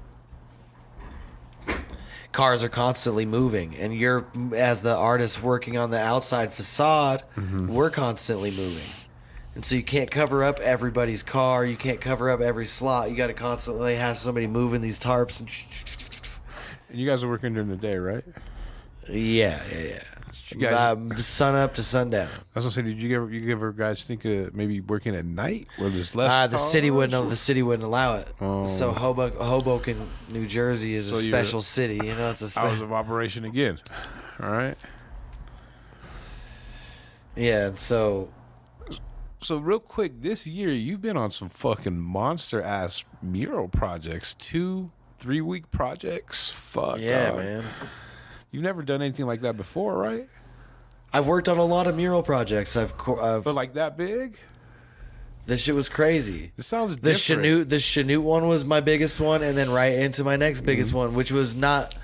Cars are constantly moving, and you're, as the artist working on the outside facade, we're constantly moving. And so you can't cover up everybody's car. You can't cover up every slot. You got to constantly have somebody moving these tarps. And you guys are working during the day, right? Yeah. Sun up to sundown. I was gonna say, did you ever guys think of maybe working at night where there's less? The city wouldn't allow it. So Hoboken, New Jersey is a special city. You know, it's a hours of operation again. All right. Yeah, and so. So real quick, this year you've been on some fucking monster ass mural projects, 2-3 week projects. Fuck yeah, man. You've never done anything like that before, right? I've worked on a lot of mural projects. But like that big? This shit was crazy. This sounds different. The Chanute one was my biggest one, and then right into my next biggest one, which was not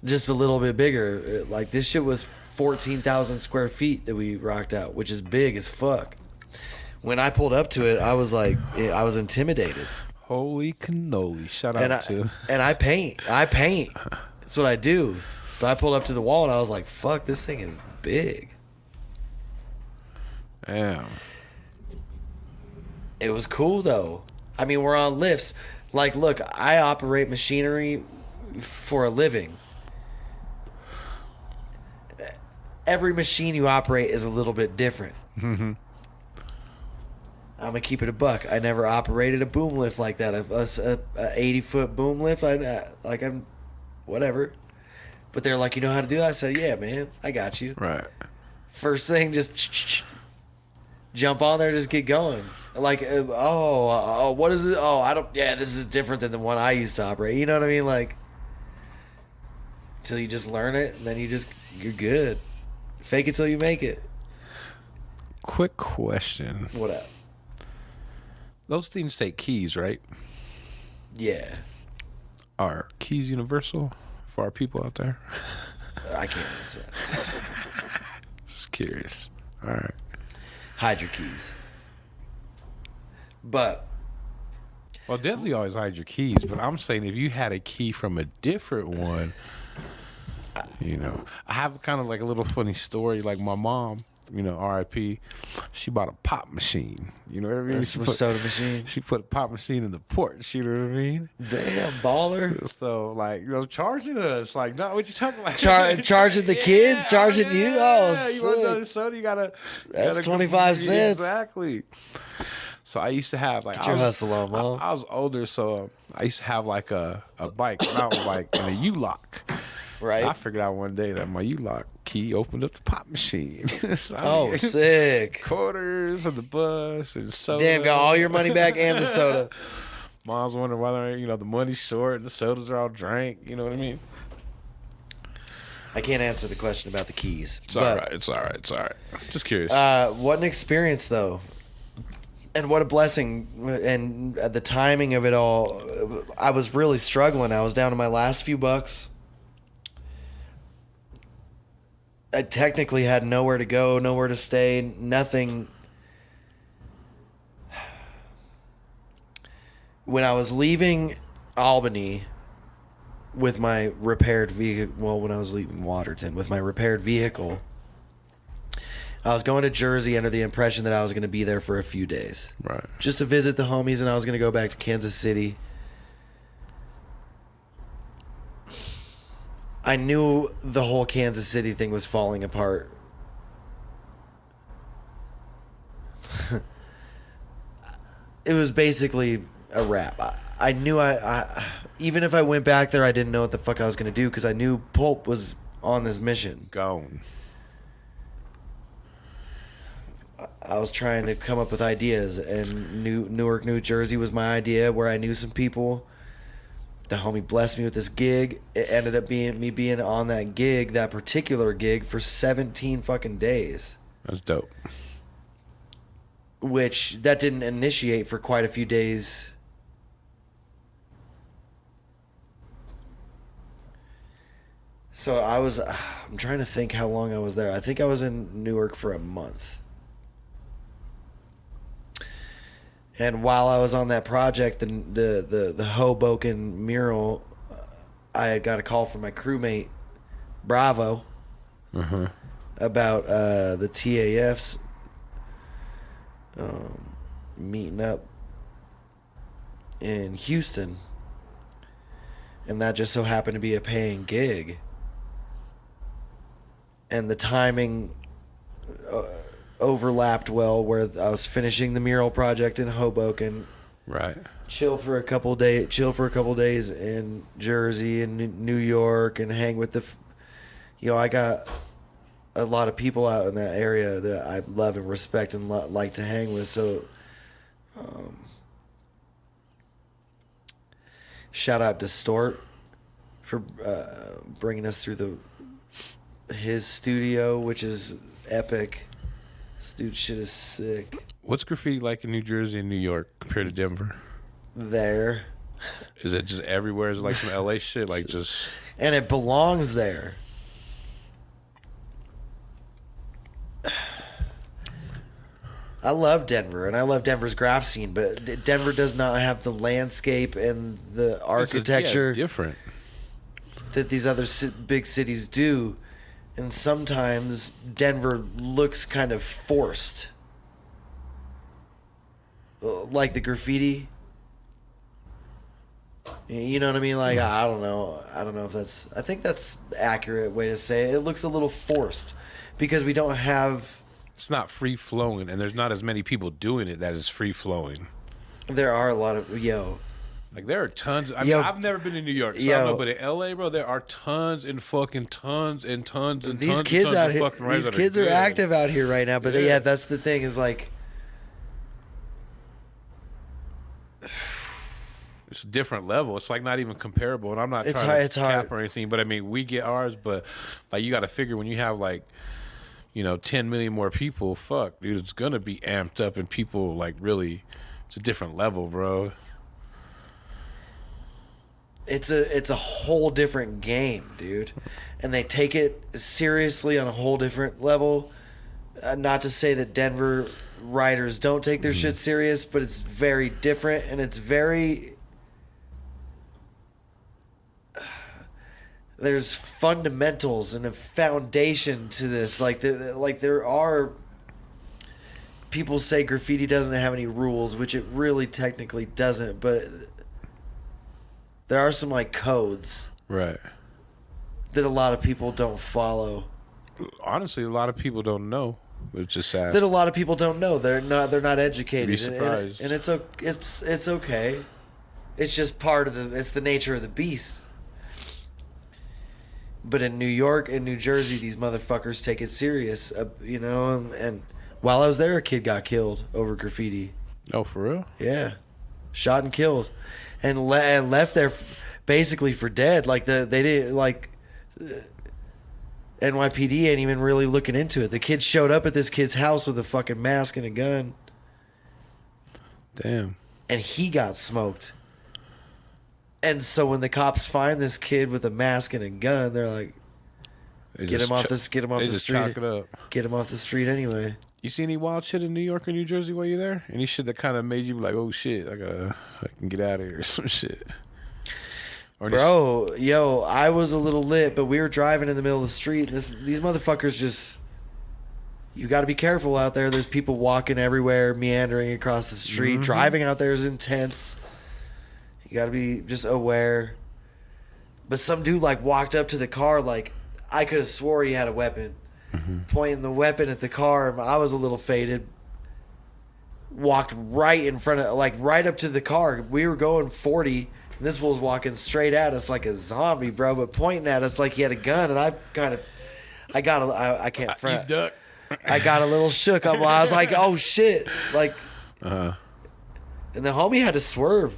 just a little bit bigger. Like this shit was 14,000 square feet that we rocked out, which is big as fuck. When I pulled up to it, I was like, I was intimidated. Holy cannoli! Shout out to. And I paint. That's what I do. But I pulled up to the wall and I was like, fuck, this thing is big. Damn. It was cool though. I mean, we're on lifts. Like, look, I operate machinery for a living. Every machine you operate is a little bit different. Mm-hmm. I'm gonna keep it a buck. I never operated a boom lift like that. A 80-foot boom lift. I'm whatever. But they're like, you know how to do that? I said, yeah, man, I got you. Right. First thing, just jump on there, just get going. Like, what is it? Oh, I don't. Yeah, this is different than the one I used to operate. You know what I mean? Like, till you just learn it, and then you're good. Fake it till you make it. Quick question. What up? Those things take keys, right? Yeah. Are keys universal for our people out there? I can't answer that. Just curious. All right. Hide your keys. But. Well, definitely always hide your keys. But I'm saying if you had a key from a different one, you know. I have kind of like a little funny story. Like my mom, you know, R.I.P. She bought a pop machine. You know what I mean? That's a soda machine. She put a pop machine in the porch. You know what I mean? Damn, baller. So like, you know, charging us like, no, what you talking about? Charging the kids, charging you. Oh, you want another sick. soda? You gotta. That's 25 cents. Exactly. So I used to have like Get your hustle on, Mom. I was older, so I used to have like a bike, a mountain bike, and a U-lock. Right. I figured out one day that my U-lock key opened up the pop machine. So Oh, sick. Quarters on the bus and soda. Damn, got all your money back and the soda. Mom's wondering why, you know, the money's short and the sodas are all drank. You know what I mean? I can't answer the question about the keys. It's all right. It's all right. It's all right. Just curious. What an experience, though. And what a blessing. And the timing of it all, I was really struggling. I was down to my last few bucks. I technically had nowhere to go, nowhere to stay, nothing. When I was leaving Albany with my repaired vehicle, well, when I was leaving Waterton with my repaired vehicle, I was going to Jersey under the impression that I was going to be there for a few days. Right. Just to visit the homies, and I was going to go back to Kansas City. I knew the whole Kansas City thing was falling apart. It was basically a wrap. I knew I even if I went back there, I didn't know what the fuck I was going to do because I knew Pulp was on this mission. Gone. I was trying to come up with ideas, and Newark, New Jersey was my idea, where I knew some people. The homie blessed me with this gig. It ended up being me being on that gig, that particular gig, for 17 fucking days. That's dope. Which, that didn't initiate for quite a few days. So I'm trying to think how long I was there. I think I was in Newark for a month. And while I was on that project, the Hoboken mural, I had got a call from my crewmate, Bravo, about the TAFs meeting up in Houston. And that just so happened to be a paying gig. And the timing overlapped well, where I was finishing the mural project in Hoboken. Right. Chill for a couple days in Jersey and New York, and hang with I got a lot of people out in that area that I love and respect and like to hang with. So, shout out to Stort for bringing us through his studio, which is epic. This dude shit is sick. What's graffiti like in New Jersey and New York compared to Denver? There. Is it just everywhere? Is it like some LA shit? Like just... And it belongs there. I love Denver, and I love Denver's graph scene, but Denver does not have the landscape and the architecture it's different that these other big cities do. And sometimes Denver looks kind of forced. Like the graffiti. You know what I mean? Like, I don't know if that's... I think that's accurate way to say it. It looks a little forced because we don't have... It's not free-flowing, and there's not as many people doing it that is free-flowing. There are a lot of... Like, there are tons... I mean, I've never been to New York, so I don't know, but in L.A., bro, there are tons and fucking tons and tons and these tons kids and tons out of here, fucking writers these kids are active out here right now, but Yeah. that's the thing is like... It's a different level. It's like not even comparable, and I'm not It's trying hard- to it's cap hard. or anything, but I mean, we get ours, but like you got to figure when you have like, 10 million more people, fuck, dude, it's gonna be amped up, and people like really, it's a different level, bro. It's a whole different game, dude. And they take it seriously on a whole different level. Not to say that Denver writers don't take their shit serious, but it's very different, and it's very... there's fundamentals and a foundation to this. Like there are people say graffiti doesn't have any rules, which it really technically doesn't, but there are some like codes, right, that a lot of people don't follow. Honestly, a lot of people don't know, which is sad. That a lot of people don't know. They're not educated. Be surprised. And it's okay. It's just it's the nature of the beast. But in New York and New Jersey, these motherfuckers take it serious, and while I was there, a kid got killed over graffiti. Oh, for real? Yeah. Shot and killed. And left there basically for dead. Like, they didn't, like, NYPD ain't even really looking into it. The kid showed up at this kid's house with a fucking mask and a gun. Damn. And he got smoked. And so when the cops find this kid with a mask and a gun, they're like, get him off the street. Chalk it up. Get him off the street anyway. You see any wild shit in New York or New Jersey while you're there? Any shit that kind of made you like, oh shit, I can get out of here or some shit? Bro, I was a little lit, but we were driving in the middle of the street, and these motherfuckers just... You got to be careful out there. There's people walking everywhere, meandering across the street. Mm-hmm. Driving out there is intense. You got to be just aware. But some dude, like, walked up to the car, like, I could have swore he had a weapon. Mm-hmm. Pointing the weapon at the car. I was a little faded. Walked right in front of, like, right up to the car. We were going 40, and this fool was walking straight at us like a zombie, bro, but pointing at us like he had a gun, and I can't front. You duck. I got a little shook. I was like, oh, shit. Like, and the homie had to swerve.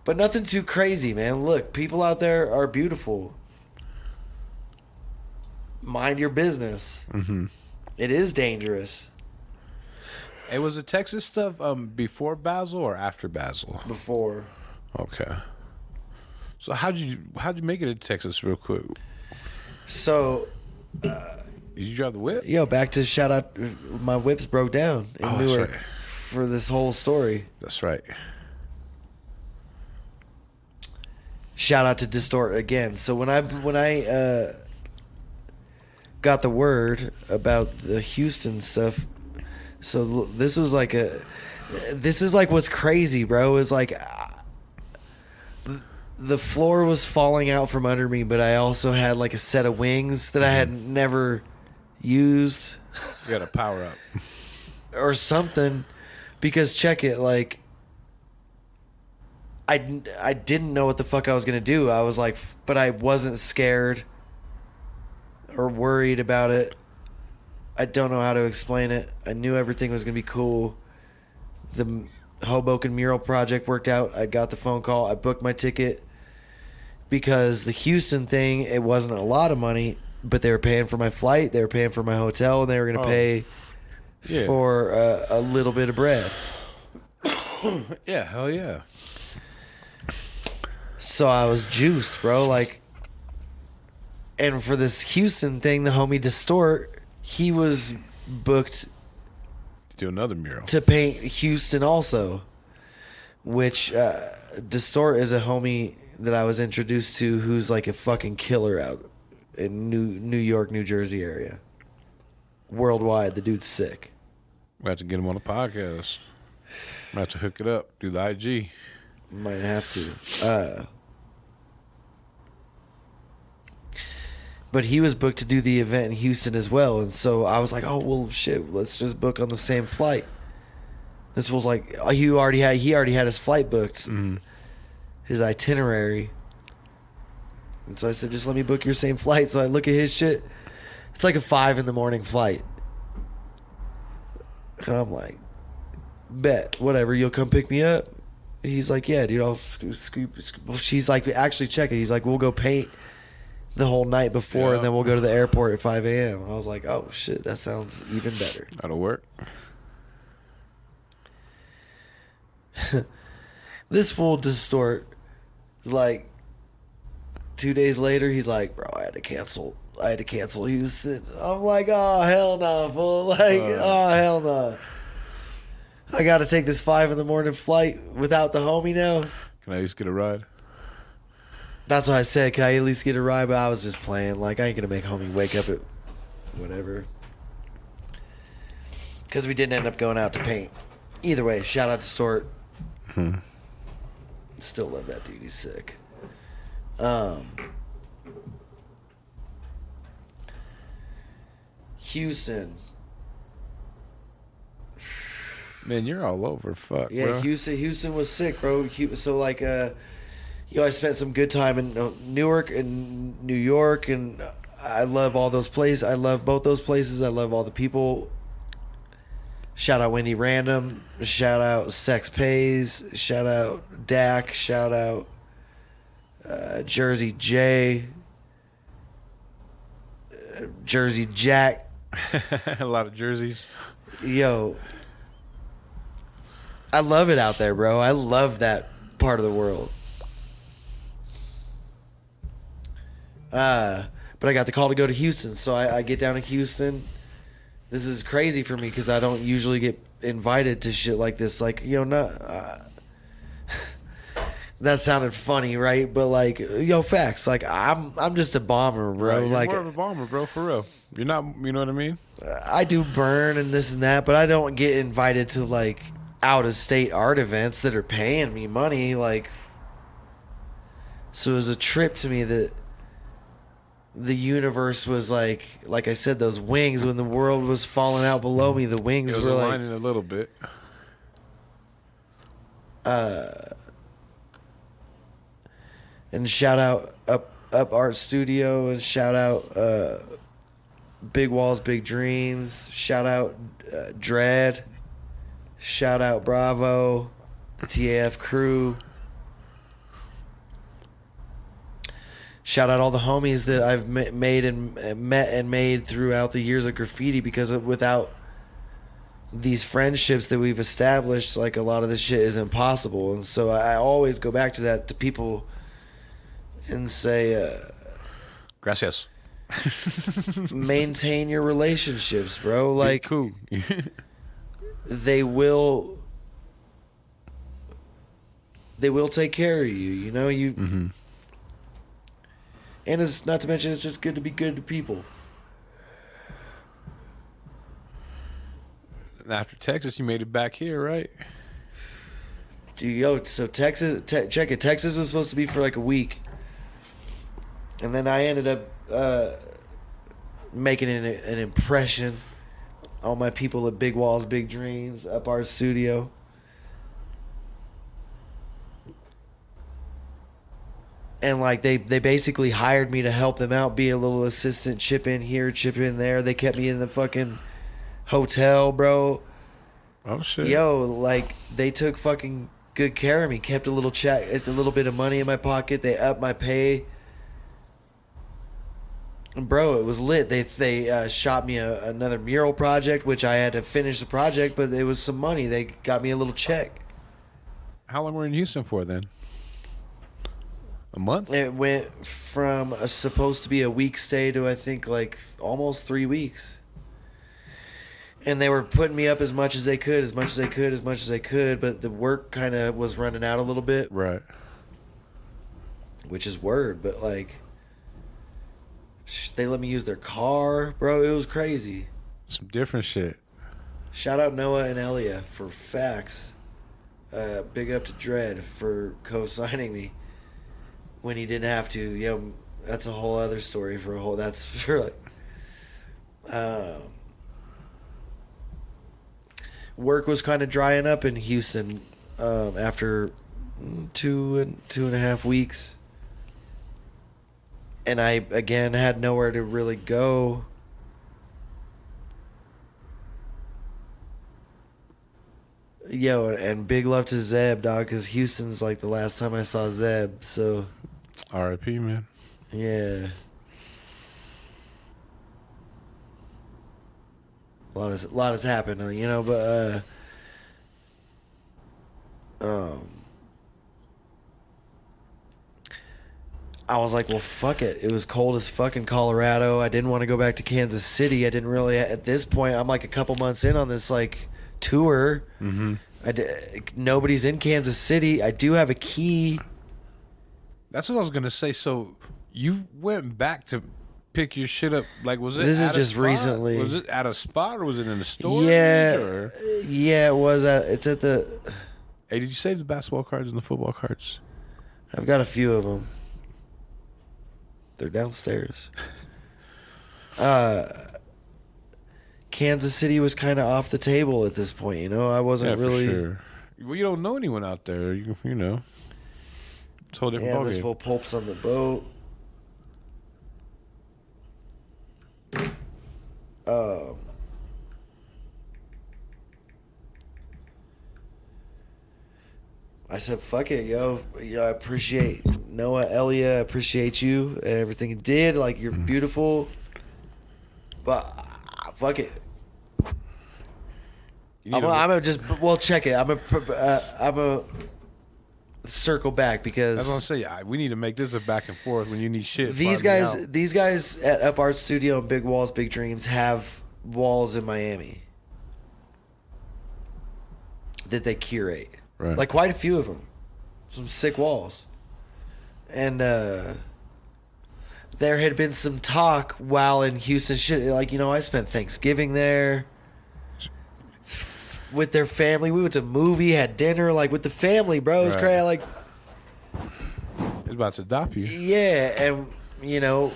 But nothing too crazy, man. Look, people out there are beautiful. Mind your business. Mm-hmm. It is dangerous. Hey, was the Texas stuff before Basel or after Basel? Before. Okay. So how'd you make it to Texas real quick? So... did you drive the whip? Back to shout out. My whips broke down in Newark right. For this whole story. That's right. Shout out to Distort again. So when I got the word about the Houston stuff, so this is like what's crazy, bro. Is like the floor was falling out from under me, but I also had like a set of wings that I had never used. You got to power up or something, because check it, like I didn't know what the fuck I was gonna do. I was like, but I wasn't scared or worried about it. I don't know how to explain it. I knew everything was gonna be cool. The Hoboken mural project worked out. I got the phone call. I booked my ticket because the Houston thing, it wasn't a lot of money, but they were paying for my flight, they were paying for my hotel, and they were going to pay for a little bit of bread. Yeah, hell yeah. So I was juiced, bro. Like, and for this Houston thing, the homie Distort, he was booked to do another mural to paint Houston also, which Distort is a homie that I was introduced to who's like a fucking killer out in New York, New Jersey area. Worldwide, the dude's sick. We have to get him on the podcast. We have to hook it up, do the IG. Might have to. But he was booked to do the event in Houston as well, and so I was like, oh well, shit, let's just book on the same flight. This was like he already had his flight booked. Mm-hmm. His itinerary. And so I said, just let me book your same flight. So I look at his shit. It's like a 5 a.m. flight. And I'm like, bet, whatever, you'll come pick me up? He's like, yeah, dude, I'll scoop. Well, she's like, actually check it. He's like, we'll go paint the whole night before, and then we'll go to the airport at 5 a.m. I was like, oh, shit, that sounds even better. That'll work. This fool Distort is like, 2 days later, he's like, bro, I had to cancel Houston. I'm like, oh, hell no, fool. Like, oh, hell no. I got to take this 5 a.m. flight without the homie now. Can I just get a ride? That's why I said, can I at least get a ride? But I was just playing. Like, I ain't going to make homie wake up at whatever. Because we didn't end up going out to paint. Either way, shout out to Stort. Still love that dude. He's sick. Houston. Man, you're all over. Fuck, Yeah, bro. Houston was sick, bro. So, like, I spent some good time in Newark and New York, and I love all those places. I love both those places. I love all the people. Shout out Wendy Random. Shout out Sex Pays. Shout out Dak. Shout out Jersey J. Jersey Jack. A lot of jerseys. Yo. I love it out there, bro. I love that part of the world. But I got the call to go to Houston, so I get down to Houston. This is crazy for me because I don't usually get invited to shit like this. Like, that sounded funny, right? But like, facts. Like, I'm just a bomber, bro. Right, you're like, more of a bomber, bro. For real. You're not. You know what I mean? I do burn and this and that, but I don't get invited to like out of state art events that are paying me money. Like, so it was a trip to me that the universe was like I said, those wings when the world was falling out below me, the wings It was were like aligning a little bit. and shout out up art studio and shout out Big Walls Big Dreams, shout out Dread, shout out Bravo, the TAF crew. Shout out all the homies that I've made and met and made throughout the years of graffiti, because without these friendships that we've established, like, a lot of this shit is impossible. And so I always go back to that, to people, and say, Gracias. maintain your relationships, bro. Like, cool. they will take care of you. Mm-hmm. And it's not to mention, it's just good to be good to people. And after Texas, you made it back here, right? Dude, so Texas, check it. Texas was supposed to be for like a week. And then I ended up making an impression on my people at Big Walls, Big Dreams, up our studio. And like they basically hired me to help them out, be a little assistant, chip in here, chip in there. They kept me in the fucking hotel, bro. Oh shit. Yo, like, they took fucking good care of me. Kept a little bit of money in my pocket. They upped my pay. And bro, it was lit. They shot me another mural project, which I had to finish the project, but it was some money. They got me a little check. How long were you in Houston for then? A month? It went from supposed to be a week stay to, I think, like almost 3 weeks. And they were putting me up as much as they could, but the work kind of was running out a little bit. Right. Which is word, but like, they let me use their car, bro. It was crazy. Some different shit. Shout out Noah and Elia for facts. Big up to Dread for co-signing me when he didn't have to. Yo, that's a whole other story that's for like, work was kind of drying up in Houston after 2.5 weeks. And I, again, had nowhere to really go. Yo, and big love to Zeb, dog, because Houston's like the last time I saw Zeb, so. R.I.P., man. Yeah. A lot has happened, but I was like, well, fuck it. It was cold as fuck in Colorado. I didn't want to go back to Kansas City. I didn't really, at this point, I'm like a couple months in on this like tour. Mm-hmm. Nobody's in Kansas City. I do have a key. That's what I was gonna say. So you went back to pick your shit up. Like, was it? This is at a just spot? recently. Was it at a spot or was it in the store? Yeah, yeah, it was at. It's at the. Hey, did you save the basketball cards and the football cards? I've got a few of them. They're downstairs. Kansas City was kind of off the table at this point. You know, I wasn't really. For sure. Well, you don't know anyone out there. You know. It's a whole different Yeah, ballgame. this full pulp's on the boat. I said, fuck it, yo. I appreciate Noah, Elia. I appreciate you and everything you did. Like, you're beautiful. But, fuck it. I'm gonna just, well, check it. I'm a circle back because That's what I'm saying. We need to make this a back and forth when you need shit. these find me out. guys at Up Art Studio and Big Walls, Big Dreams have walls in Miami that they curate. Right. Like quite a few of them. Some sick walls. And there had been some talk while in Houston. Shit, like, you know, I spent Thanksgiving there with their family. We went to a movie, had dinner, like with the family, bro. It was Right. crazy. Like, It's about to adopt you. yeah, and you know,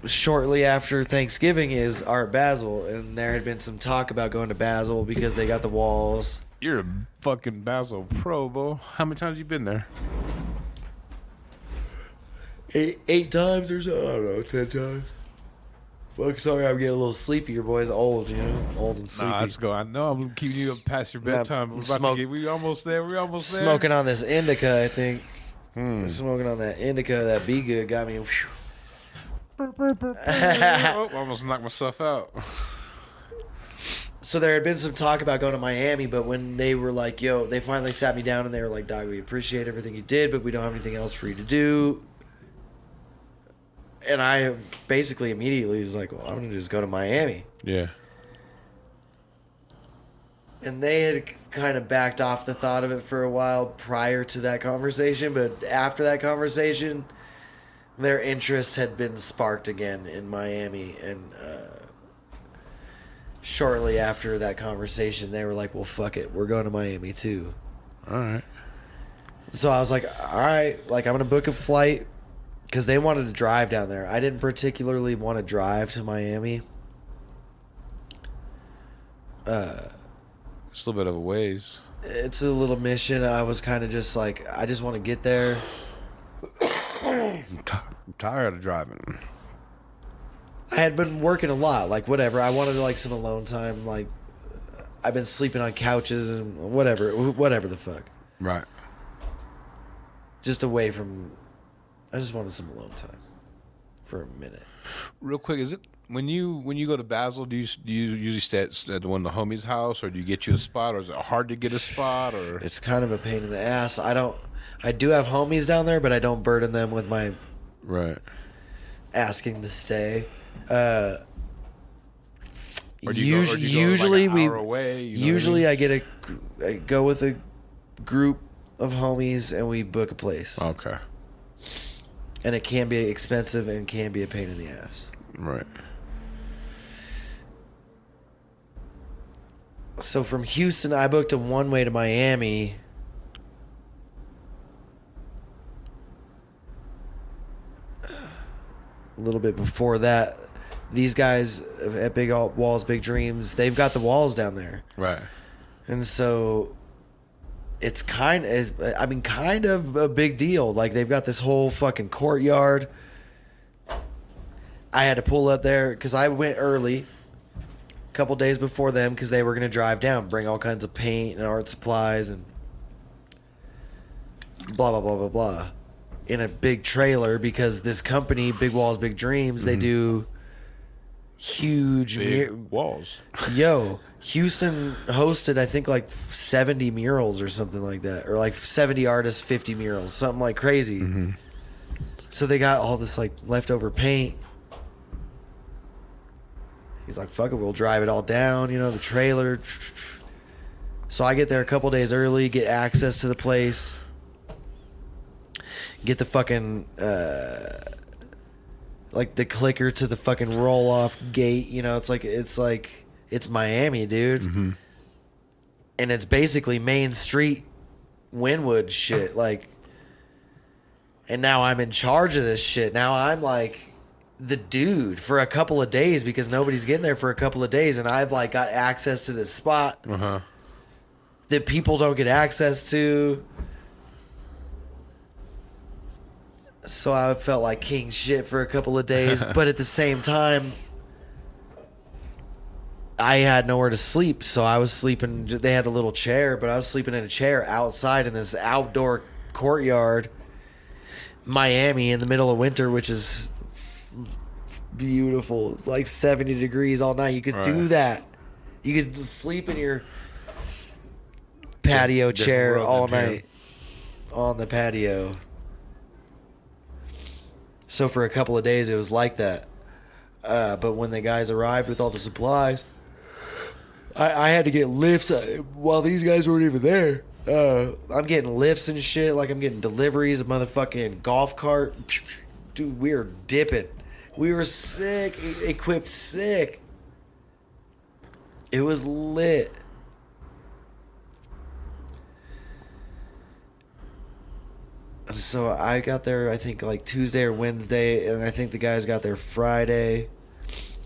shortly after Thanksgiving is Art Basel, and there had been some talk about going to Basel because they got the walls. You're a fucking Basel pro, bro. How many times you been there? 8 times or so. I don't know, 10 times. Fuck, sorry, I'm getting a little sleepy. Your boy's old, you know, old and sleepy. Nah, let's go. I know I'm keeping you up past your bedtime. We almost there. We almost there. Smoking on this indica, I think. Smoking on that indica, that Be Good got me. I almost knocked myself out. So there had been some talk about going to Miami, but when they were like, yo, they finally sat me down and they were like, dog, we appreciate everything you did, but we don't have anything else for you to do. And I basically immediately was like, well, I'm going to just go to Miami. Yeah. And they had kind of backed off the thought of it for a while prior to that conversation, but after that conversation, their interest had been sparked again in Miami. And shortly after that conversation, they were like, well, fuck it. We're going to Miami too. All right. So I was like, all right, like I'm going to book a flight because they wanted to drive down there. I didn't particularly want to drive to Miami. It's a little bit of a ways. It's a little mission. I was kind of just like, I just want to get there. I'm tired of driving. I had been working a lot, like whatever. I wanted like some alone time. Like I've been sleeping on couches and whatever the fuck. Right. Just away from. I just wanted some alone time for a minute. Real quick, is it when you go to Basel? Do you usually stay at one of the homies' house, or do you get you a spot, or is it hard to get a spot, or It's kind of a pain in the ass. I do have homies down there, but I don't burden them with my right? asking to stay. Or do you Usually go like an hour away, you know usually what I go with a group of homies and we book a place. I mean? Okay. And it can be expensive and can be a pain in the ass. Right. So from Houston, I booked a one-way to Miami. A little bit before that, these guys at Big Walls, Big Dreams, they've got the walls down there. Right. And so it's kind of a big deal. Like they've got this whole fucking courtyard. I had to pull up there because I went early, a couple days before them, because they were going to drive down, bring all kinds of paint and art supplies and blah, blah, blah, blah, blah, in a big trailer because this company, Big Walls, Big Dreams, they do huge Big walls. Yo, Houston hosted, I think, like 70 murals or something like that. Or like 70 artists, 50 murals. Something like crazy. Mm-hmm. So they got all this like leftover paint. He's like, fuck it, we'll drive it all down, you know, the trailer. So I get there a couple days early, get access to the place. get the fucking like the clicker to the fucking roll off gate. You know, it's like it's Miami, dude, and it's basically Main Street, Wynwood shit. Like, and now I'm in charge of this shit. Now I'm like the dude for a couple of days because nobody's getting there for a couple of days, and I've like got access to this spot that people don't get access to. So I felt like king shit for a couple of days, but at the same time, I had nowhere to sleep, so I was sleeping. They had a little chair, but I was sleeping in a chair outside in this outdoor courtyard, Miami, in the middle of winter, which is beautiful. It's like 70 degrees all night. You could do that. You could sleep in your patio chair all night on the patio. So for a couple of days, it was like that. But when the guys arrived with all the supplies, I had to get lifts while these guys weren't even there. I'm getting lifts and shit. Like, I'm getting deliveries, a motherfucking golf cart. Dude, we were dipping. We were sick, equipped sick. It was lit. So I got there, I think, like Tuesday or Wednesday, and I think the guys got there Friday.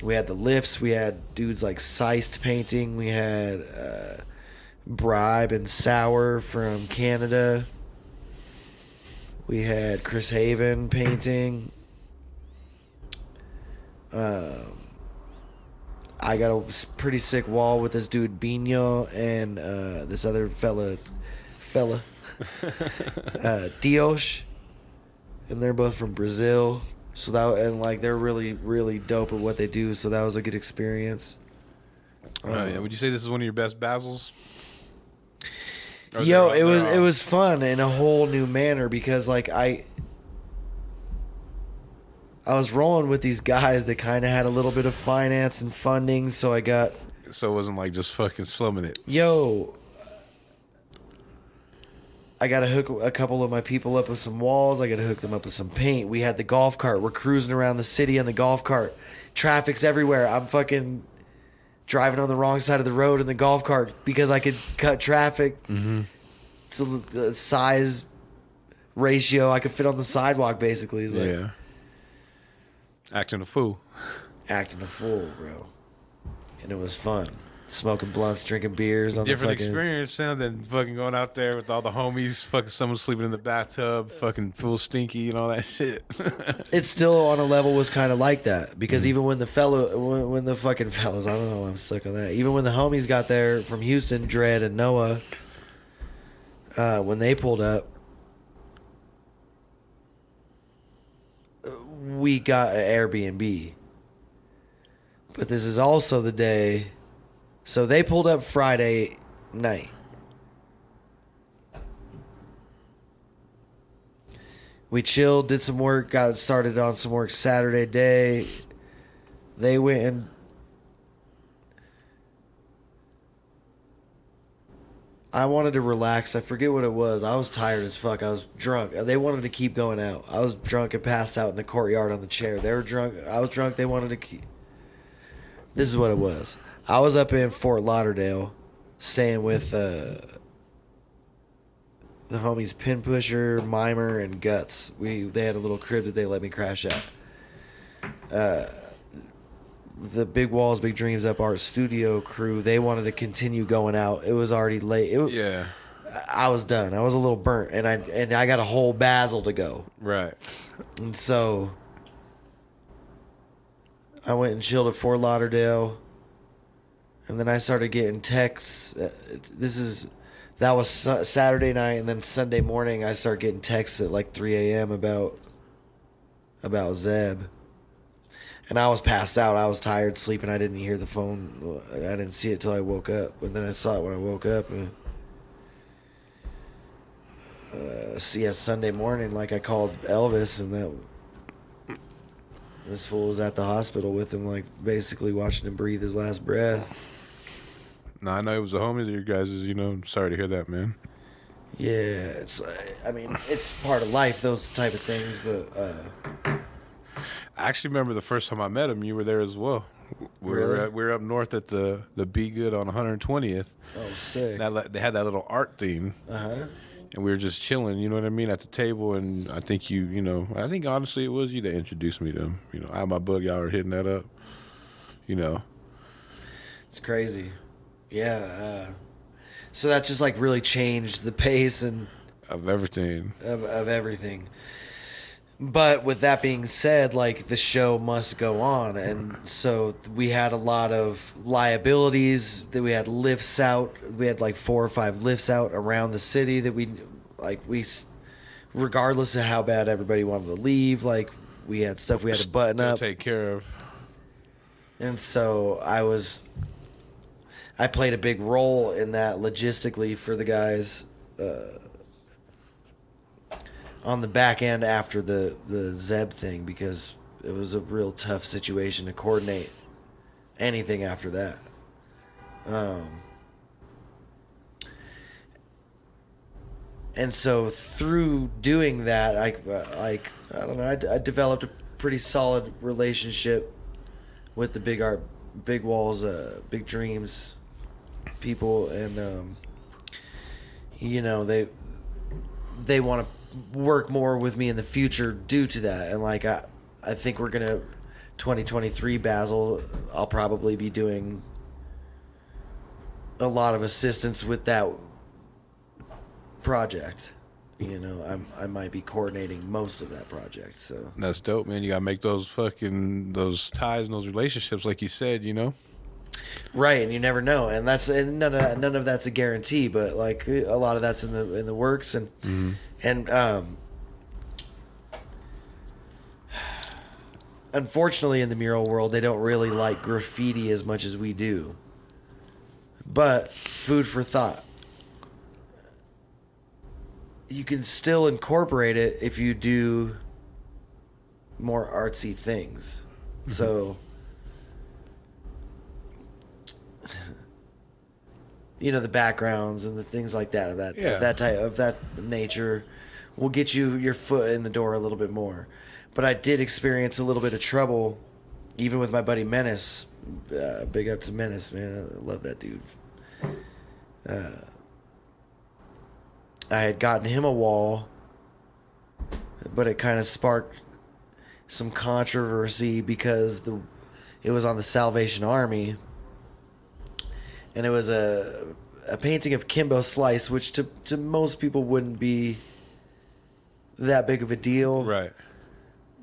We had the lifts. We had dudes like Seist painting. We had Bribe and Sour from Canada. We had Chris Haven painting. I got a pretty sick wall with this dude Bino and this other fella Dios, and they're both from Brazil. So that, and like they're really, really dope at what they do. So that was a good experience. Yeah. Would you say this is one of your best Basels? Yo, it was fun in a whole new manner because like I was rolling with these guys that kind of had a little bit of finance and funding, so it wasn't like just fucking slumming it. Yo, I got to hook a couple of my people up with some walls. I got to hook them up with some paint. We had the golf cart. We're cruising around the city on the golf cart. Traffic's everywhere. I'm fucking driving on the wrong side of the road in the golf cart because I could cut traffic. It's a size ratio. I could fit on the sidewalk, basically. It's like, yeah. Acting a fool. Acting a fool, bro. And it was fun. Smoking blunts, drinking beers. On Different the fucking experience than fucking going out there with all the homies, fucking someone sleeping in the bathtub, fucking full stinky and all that shit. It still on a level was kind of like that because even when the fucking fellas, I don't know, I'm stuck on that. Even when the homies got there from Houston, Dredd and Noah, when they pulled up, we got an Airbnb. But this is also the day. So they pulled up Friday night. We chilled, did some work, got started on some work Saturday day. They went and I wanted to relax. I forget what it was. I was tired as fuck. I was drunk. They wanted to keep going out. I was drunk and passed out in the courtyard on the chair. They were drunk. I was drunk. They wanted to keep. This is what it was. I was up in Fort Lauderdale staying with the homies Pin Pusher, Mimer, and Guts. They had a little crib that they let me crash at. The Big Walls, Big Dreams Up Art Studio crew, they wanted to continue going out. It was already late. Yeah. I was done. I was a little burnt, and I got a whole Basel to go. Right. And so I went and chilled at Fort Lauderdale. And then I started getting texts. That was Saturday night, and then Sunday morning I started getting texts at like 3 a.m. about Zeb. And I was passed out. I was tired, sleeping. I didn't hear the phone. I didn't see it till I woke up. But then I saw it when I woke up. And Sunday morning, like I called Elvis, and this fool was at the hospital with him, like basically watching him breathe his last breath. No, I know it was the homies of your guys', I'm sorry to hear that, man. Yeah, it's. I mean, it's part of life, those type of things. But I actually remember the first time I met him. You were there as well. Really? We were up north at the Be Good on 120th. oh, sick. They had that little art theme, Uh-huh. and we were just chilling. You know what I mean, at the table. And I think I think honestly it was you that introduced me to him. You know, I had my bug. Y'all were hitting that up. You know, It's crazy. Yeah. So that just like really changed the pace and of everything. of everything. But with that being said, like the show must go on, and so we had a lot of liabilities that we had lifts out. We had like 4 or 5 lifts out around the city that regardless of how bad everybody wanted to leave, like we had stuff we had to button Still up. take care of. And so I played a big role in that logistically for the guys on the back end after the Zeb thing, because it was a real tough situation to coordinate anything after that. And so through doing that, I don't know, I developed a pretty solid relationship with the Big Walls, Big Dreams people, and they want to work more with me in the future due to that. And like I think we're gonna 2023 Basil, I'll probably be doing a lot of assistance with that project. I might be coordinating most of that project. So That's dope, man. You gotta make those ties and those relationships, like you said. right, and you never know, and none of that's a guarantee, but like a lot of that's in the works, and unfortunately in the mural world they don't really like graffiti as much as we do, but food for thought. You can still incorporate it if you do more artsy things. So the backgrounds and the things like that of that nature will get you your foot in the door a little bit more. But I did experience a little bit of trouble even with my buddy Menace. Big up to Menace, man. I love that dude. I had gotten him a wall, but it kind of sparked some controversy because it was on the Salvation Army, and it was a painting of Kimbo Slice, which to most people wouldn't be that big of a deal. Right.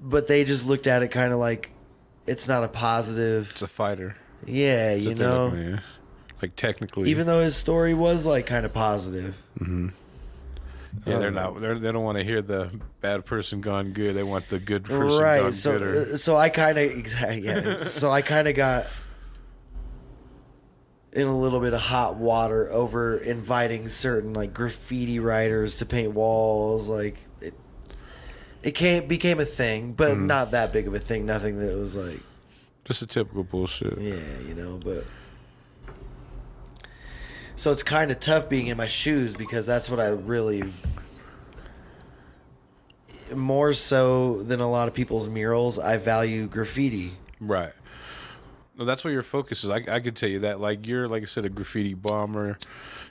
But they just looked at it kind of like it's not a positive. It's a fighter. Yeah, Like technically. Even though his story was like kind of positive. Mm-hmm. Yeah, they're not. They don't want to hear the bad person gone good. They want the good person gone gooder. So I kind of So I kind of got in a little bit of hot water over inviting certain like graffiti writers to paint walls. Like it became a thing, but not that big of a thing. Nothing that was like just a typical bullshit. Yeah, but. So it's kind of tough being in my shoes because that's what I really, more so than a lot of people's murals, I value graffiti. Right. No, that's where your focus is. I could tell you that. Like you're, like I said, a graffiti bomber.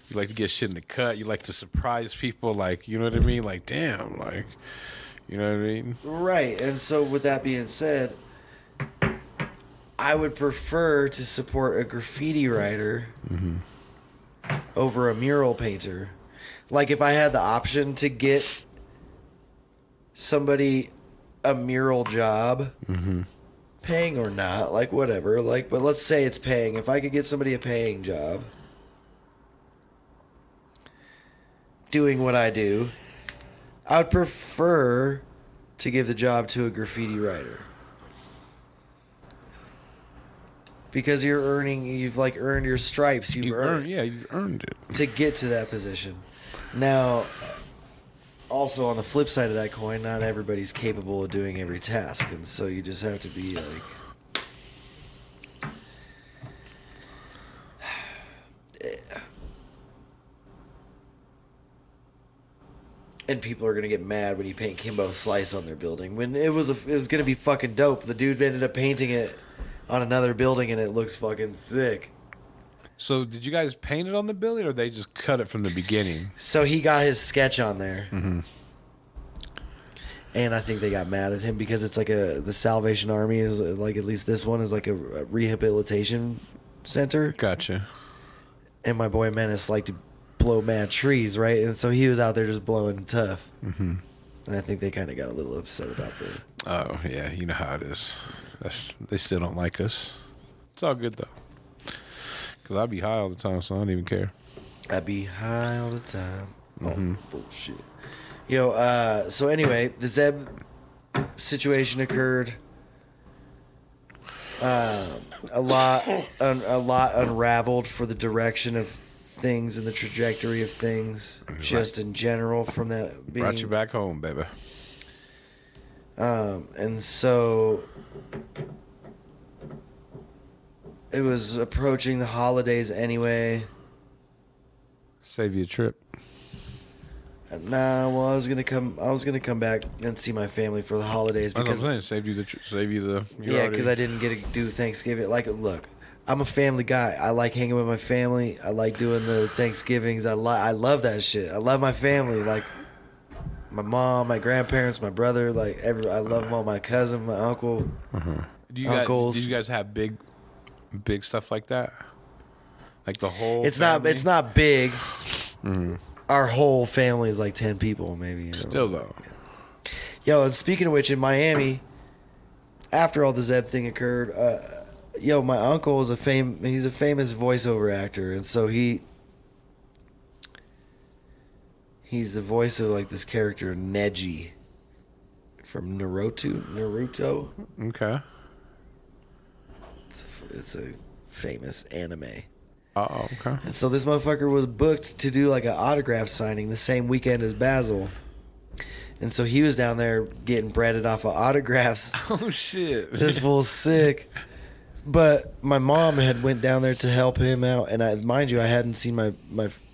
You like to get shit in the cut. You like to surprise people. Like, you know what I mean? Like, damn, like, you know what I mean? Right. And so with that being said, I would prefer to support a graffiti writer over a mural painter. Like if I had the option to get somebody a mural job, paying or not, like whatever, like, but let's say it's paying. If I could get somebody a paying job doing what I do, I would prefer to give the job to a graffiti writer. Because you've earned your stripes. You've earned it to get to that position. Now, also on the flip side of that coin, not everybody's capable of doing every task, and so you just have to be like. And people are gonna get mad when you paint Kimbo Slice on their building. When it was gonna be fucking dope. The dude ended up painting it on another building, and it looks fucking sick. So did you guys paint it on the building, or they just cut it from the beginning? So he got his sketch on there, and I think they got mad at him because it's like the Salvation Army is like, at least this one is like a rehabilitation center. Gotcha. And my boy Menace liked to blow mad trees, right? And so he was out there just blowing tough. And I think they kind of got a little upset about that. Oh yeah, you know how it is. They still don't like us. It's all good though, cause I'll be high all the time, so I don't even care. I'd be high all the time. Oh, bullshit. Yo, so anyway, the Zeb situation occurred. A lot unraveled for the direction of things and the trajectory of things, just in general, from that being. Brought you back home, baby. And so it was approaching the holidays anyway. Save you a trip. Nah, well, I was gonna come back and see my family for the holidays because Save you the. Yeah, because I didn't get to do Thanksgiving. Like, look, I'm a family guy. I like hanging with my family. I like doing the Thanksgivings. I love that shit. I love my family. Like, my mom, my grandparents, my brother. Like, I love them all. My cousin, my uncle, uncles. Do you guys have big stuff like that? Like the whole. It's family? not. It's not big. Our whole family is like 10 people, maybe. You know? Still though. Yo, and speaking of which, in Miami, after all the Zeb thing occurred, my uncle is he's a famous voiceover actor, and so he's the voice of like this character Neji from Naruto. Okay. It's a famous anime. Oh, okay. And so this motherfucker was booked to do like an autograph signing the same weekend as Basil. And so he was down there getting breaded off of autographs. Oh shit. This fool's sick. But my mom had went down there to help him out, and mind you, I hadn't seen my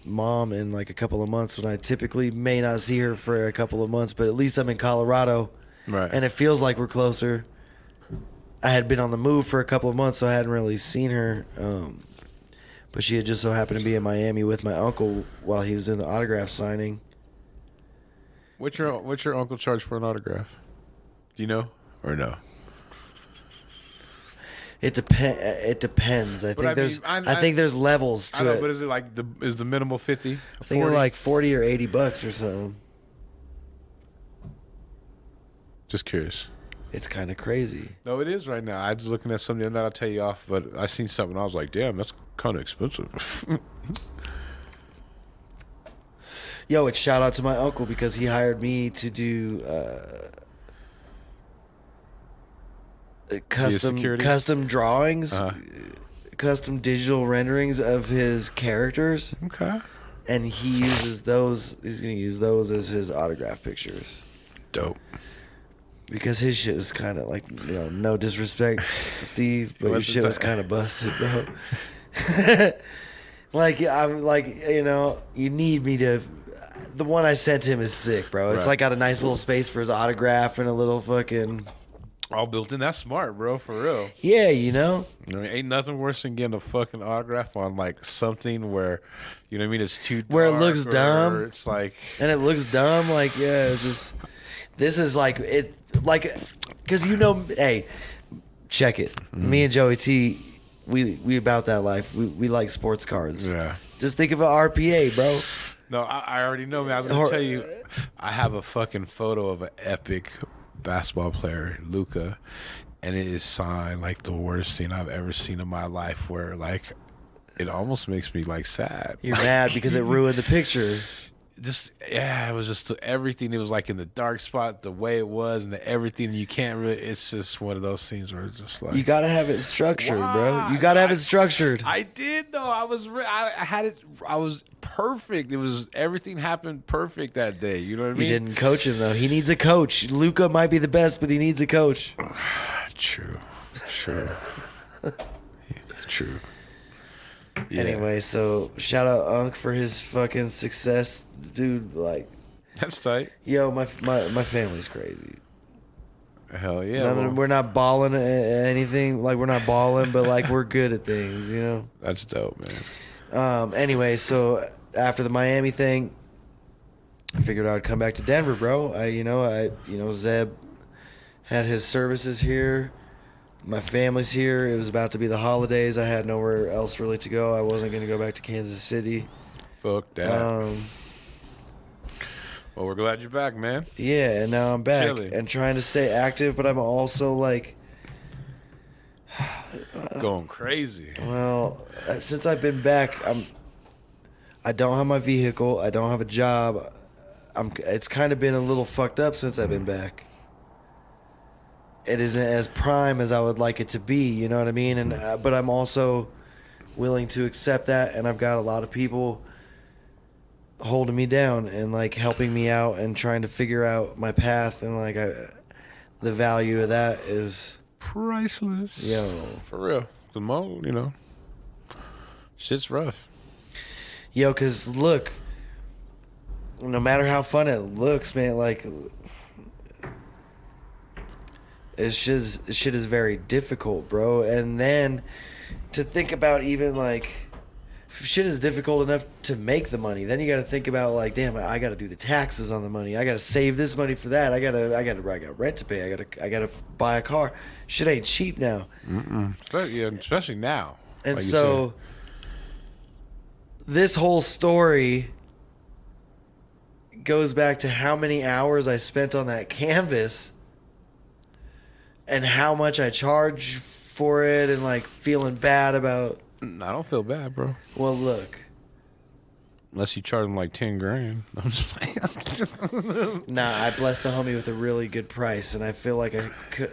mom in like a couple of months, when I typically may not see her for a couple of months, but at least I'm in Colorado. Right. And it feels like we're closer. I had been on the move for a couple of months, so I hadn't really seen her. But she had just so happened to be in Miami with my uncle while he was doing the autograph signing. What's your uncle charge for an autograph? Do you know or no? It depends. I think there's levels to it. But is it like is the minimal 50? I think they're like $40 or $80 or so. Just curious. It's kind of crazy. No, it is right now. I was looking at something that I'll tell you off, but I seen something. I was like, damn, that's kind of expensive. Yo, it's shout out to my uncle because he hired me to do custom drawings, custom digital renderings of his characters. Okay. And he uses those. He's gonna use those as his autograph pictures. Dope. Because his shit was kind of like, no disrespect, Steve, but your shit was kind of busted, bro. I'm like, you need me to. The one I sent him is sick, bro. It's like got a nice little space for his autograph and a little fucking. All built in. That's smart, bro. For real. Yeah, I mean, ain't nothing worse than getting a fucking autograph on like something where, you know what I mean? It's too dark, where it looks dumb. It's like, and it looks dumb. Like, yeah, it's just. This is like it, like, because hey, check it. Me and Joey T, we about that life. We like sports cards. Yeah. Just think of an RPA, bro. No, I already know, man. I was gonna tell you, I have a fucking photo of an epic basketball player, Luka, and it is signed like the worst thing I've ever seen in my life. Where like, it almost makes me like sad. You're mad because it ruined the picture. It was just everything. It was like in the dark spot, the way it was, and everything. You can't really. It's just one of those scenes where it's just like you gotta have it structured, bro. You gotta have it structured. I did though. I had it. I was perfect. It was everything happened perfect that day. You know what I mean? You didn't coach him though. He needs a coach. Luka might be the best, but he needs a coach. True. Yeah. Anyway, so shout out Unc for his fucking success, dude. Like, That's tight. Yo, my family's crazy. Hell yeah. We're not balling at anything. Like, we're not balling, but, like, we're good at things, you know? That's dope, man. Anyway, so after the Miami thing, I figured I'd come back to Denver, bro. Zeb had his services here. My family's here. It was about to be the holidays. I had nowhere else really to go. I wasn't going to go back to Kansas City. Fuck that. Well, we're glad you're back, man. Yeah, and now I'm back Chilling. and trying to stay active, but I'm also like going crazy. Well, since I've been back, I don't have my vehicle. I don't have a job. It's kind of been a little fucked up since I've been back. It isn't as prime as I would like it to be, you know what I mean? And but I'm also willing to accept that, and I've got a lot of people holding me down and like helping me out and trying to figure out my path, and like the value of that is priceless. Yo, for real. The mo, shit's rough. Yo, cause look, no matter how fun it looks, man, like shit is very difficult, bro. And then to think about even like shit is difficult enough to make the money. Then you got to think about like, damn, I got to do the taxes on the money. I got to save this money for that. I got rent to pay. I got to buy a car. Shit ain't cheap now. Especially now. And like so this whole story goes back to how many hours I spent on that canvas and how much I charge for it, and like feeling bad about. I don't feel bad, bro. Well, look. Unless you charge them like 10 grand. I'm just playing. Nah, I blessed the homie with a really good price, and I feel like I could,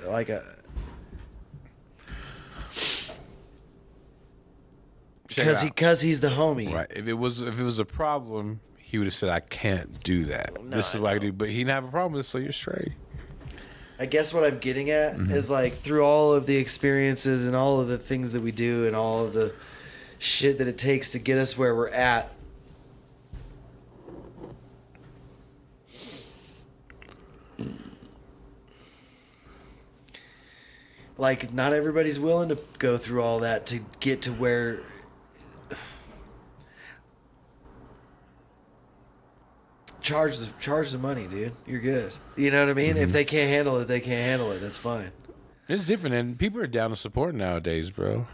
because he's the homie. Right. If it was a problem, he would have said, I can't do that. No, this is what I do. But he didn't have a problem with it, so you're straight. I guess what I'm getting at is like through all of the experiences and all of the things that we do and all of the shit that it takes to get us where we're at. Like, not everybody's willing to go through all that to get to where. Charge the money, dude. You're good. You know what I mean? If they can't handle it, they can't handle it. It's fine. It's different, and people are down to support nowadays, bro.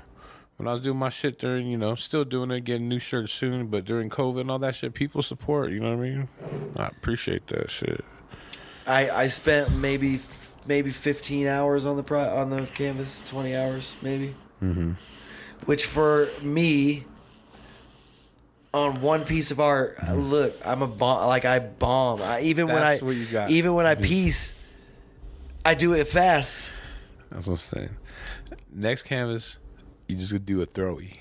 When I was doing my shit during, still doing it, getting new shirts soon, but during COVID and all that shit, people support. You know what I mean? I appreciate that shit. I spent maybe 15 hours on the canvas, 20 hours maybe. Which for me, on one piece of art, look, I'm a bomb. Like I bomb. Even when I piece, I do it fast. That's what I'm saying. Next canvas, you just do a throwy.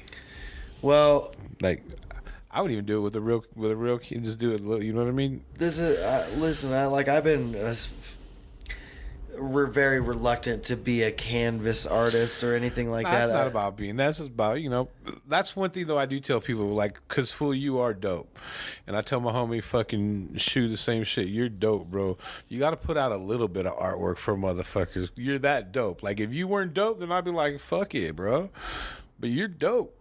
Well, like I would even do it with a real kid. Just do it. You know what I mean? This is listen. I've been. We're very reluctant to be a canvas artist or anything like that. It's not about being. That's just about, that's one thing, though, I do tell people, like, because, fool, you are dope. And I tell my homie, fucking shoot the same shit. You're dope, bro. You got to put out a little bit of artwork for motherfuckers. You're that dope. Like, if you weren't dope, then I'd be like, fuck it, bro. But you're dope.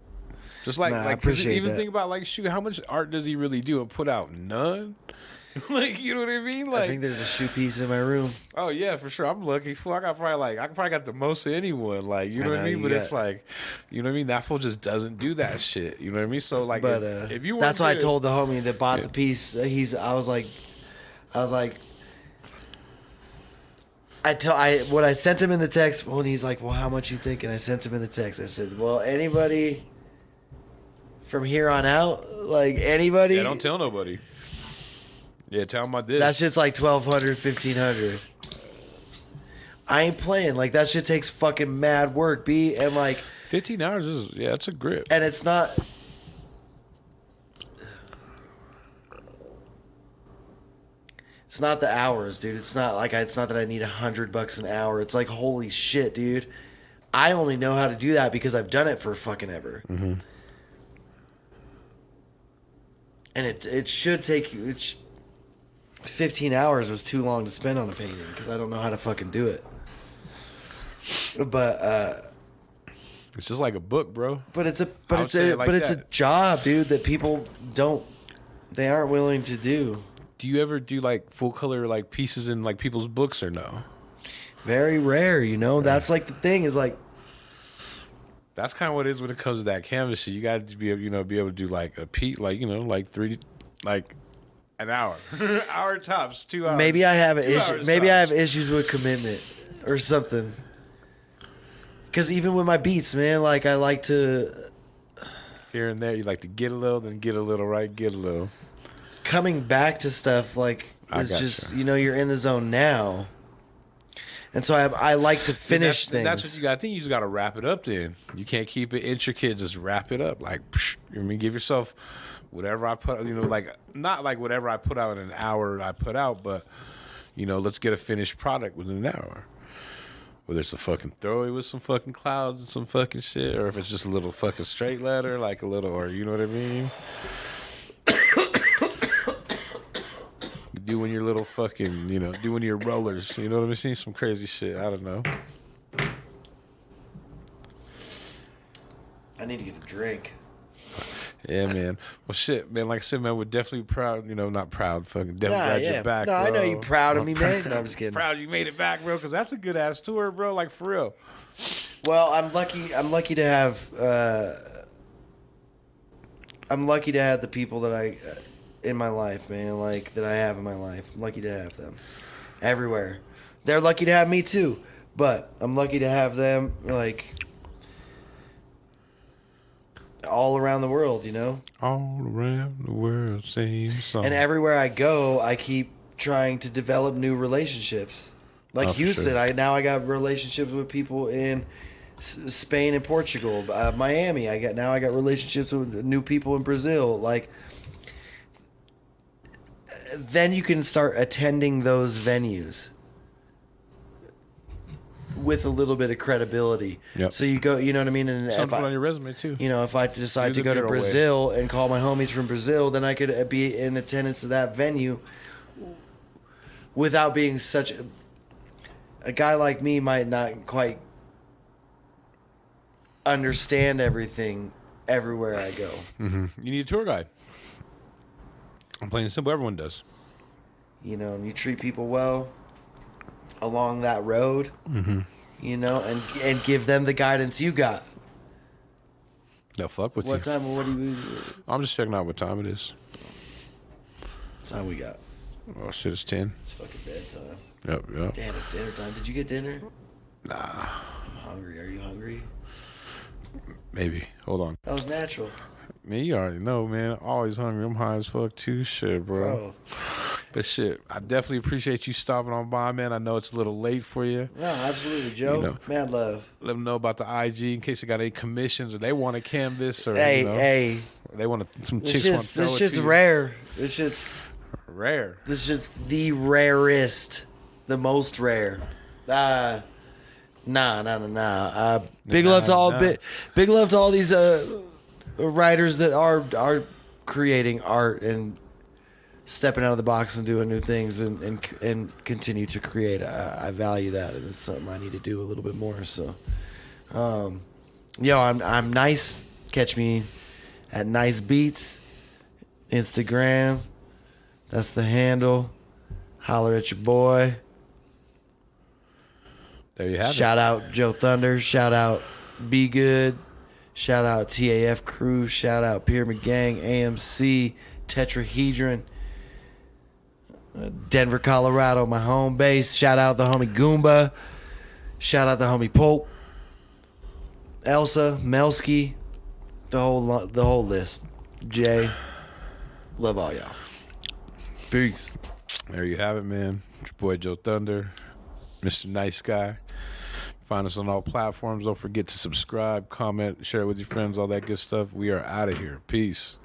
Just like, I appreciate even that. think about, like, shoot, how much art does he really do and put out? None? Like, you know what I mean? Like, I think there's a shoe piece in my room. Oh yeah, for sure. I'm lucky. Fool, I probably got the most of anyone. Like, you know what I mean? But it's like, you know what I mean? That fool just doesn't do that shit. You know what I mean? So like, but if you that's why I told the homie that bought the piece. I was like, when I sent him in the text, when he's like, well, how much you think? And I sent him in the text. I said, well, anybody from here on out, like anybody. Yeah, don't tell nobody. Yeah, tell him about this. That shit's like $1,200, $1,500. I ain't playing. Like, that shit takes fucking mad work, B. And like 15 hours is, it's a grip. And it's not. It's not the hours, dude. It's not that I need $100 an hour. It's like, holy shit, dude. I only know how to do that because I've done it for fucking ever. And it should take you. 15 hours was too long to spend on a painting because I don't know how to fucking do it. But it's just like a book, bro. But it's a job, dude, that people aren't willing to do. Do you ever do like full color like pieces in like people's books or no? Very rare, you know. That's like the thing is like. That's kind of what it is when it comes to that canvas shit. You got to be able to do like a peak, like like 3, like an hour, hour tops, 2 hours. Maybe I have I have issues with commitment or something. Because even with my beats, man, like I like to. Here and there, you like to get a little, then get a little, right? Get a little. Coming back to stuff like is just you're in the zone now, and so I like to finish things. That's what you got. I think you just got to wrap it up. Then you can't keep it intricate. Just wrap it up. Like give yourself whatever I put. Like not like whatever I put out in an hour I put out, but let's get a finished product within an hour. Whether it's a fucking throwaway with some fucking clouds and some fucking shit, or if it's just a little fucking straight letter, like a little, or you know what I mean. Doing your little fucking, doing your rollers. You know what I'm saying? Some crazy shit. I don't know. I need to get a drink. Yeah, man. Well, shit, man. Like I said, man, we're definitely proud. Not proud. Fucking definitely glad you're back, no, bro. I know you're proud of me, man. No, I'm just kidding. Proud you made it back, bro, because that's a good-ass tour, bro. Like, for real. Well, I'm lucky to have... I'm lucky to have the people that I... in my life, man, like that I have in my life. I'm lucky to have them everywhere. They're lucky to have me too, but I'm lucky to have them like all around the world, All around the world, same song. And everywhere I go, I keep trying to develop new relationships. Like Houston, sure. I got relationships with people in Spain and Portugal, Miami. I got relationships with new people in Brazil, like. Then you can start attending those venues with a little bit of credibility. Yep. So you go, you know what I mean? And something on your resume too. If I decide to go to Brazil and call my homies from Brazil, then I could be in attendance of that venue without being such a guy like me might not quite understand everything everywhere I go. Mm-hmm. You need a tour guide. I'm plain and simple. Everyone does. And you treat people well along that road, mm-hmm. And give them the guidance you got. They'll fuck with you. What time? What do you? I'm just checking out what time it is. What time we got? Oh shit, it's 10. It's fucking bedtime. Yep. Damn, it's dinner time. Did you get dinner? Nah. I'm hungry. Are you hungry? Maybe. Hold on. That was natural. Man, you already know, man. Always hungry. I'm high as fuck too. Shit, bro. But shit, I definitely appreciate you stopping on by, man. I know it's a little late for you. No, absolutely, Joe. Mad love. Let them know about the IG in case they got any commissions or they want a canvas or hey. They want some chicks want to throw it to you. This shit's rare. This shit's rare. This shit's the rarest, the most rare. Nah. Big love to all these writers that are creating art and stepping out of the box and doing new things and continue to create. I value that, and it's something I need to do a little bit more. So, I'm nice. Catch me at Nice Beats, Instagram. That's the handle. Holler at your boy. There you have it. Shout out JoeThunder. Shout out Be Good. Shout out TAF Crew. Shout out Pyramid Gang, AMC, Tetrahedron, Denver, Colorado, my home base. Shout out the homie Goomba. Shout out the homie Pope, Elsa, Melski, the whole list. Jay, love all y'all. Peace. There you have it, man. It's your boy JoeThunder, Mr. Nice Guy. Find us on all platforms. Don't forget to subscribe, comment, share it with your friends, all that good stuff. We are out of here. Peace.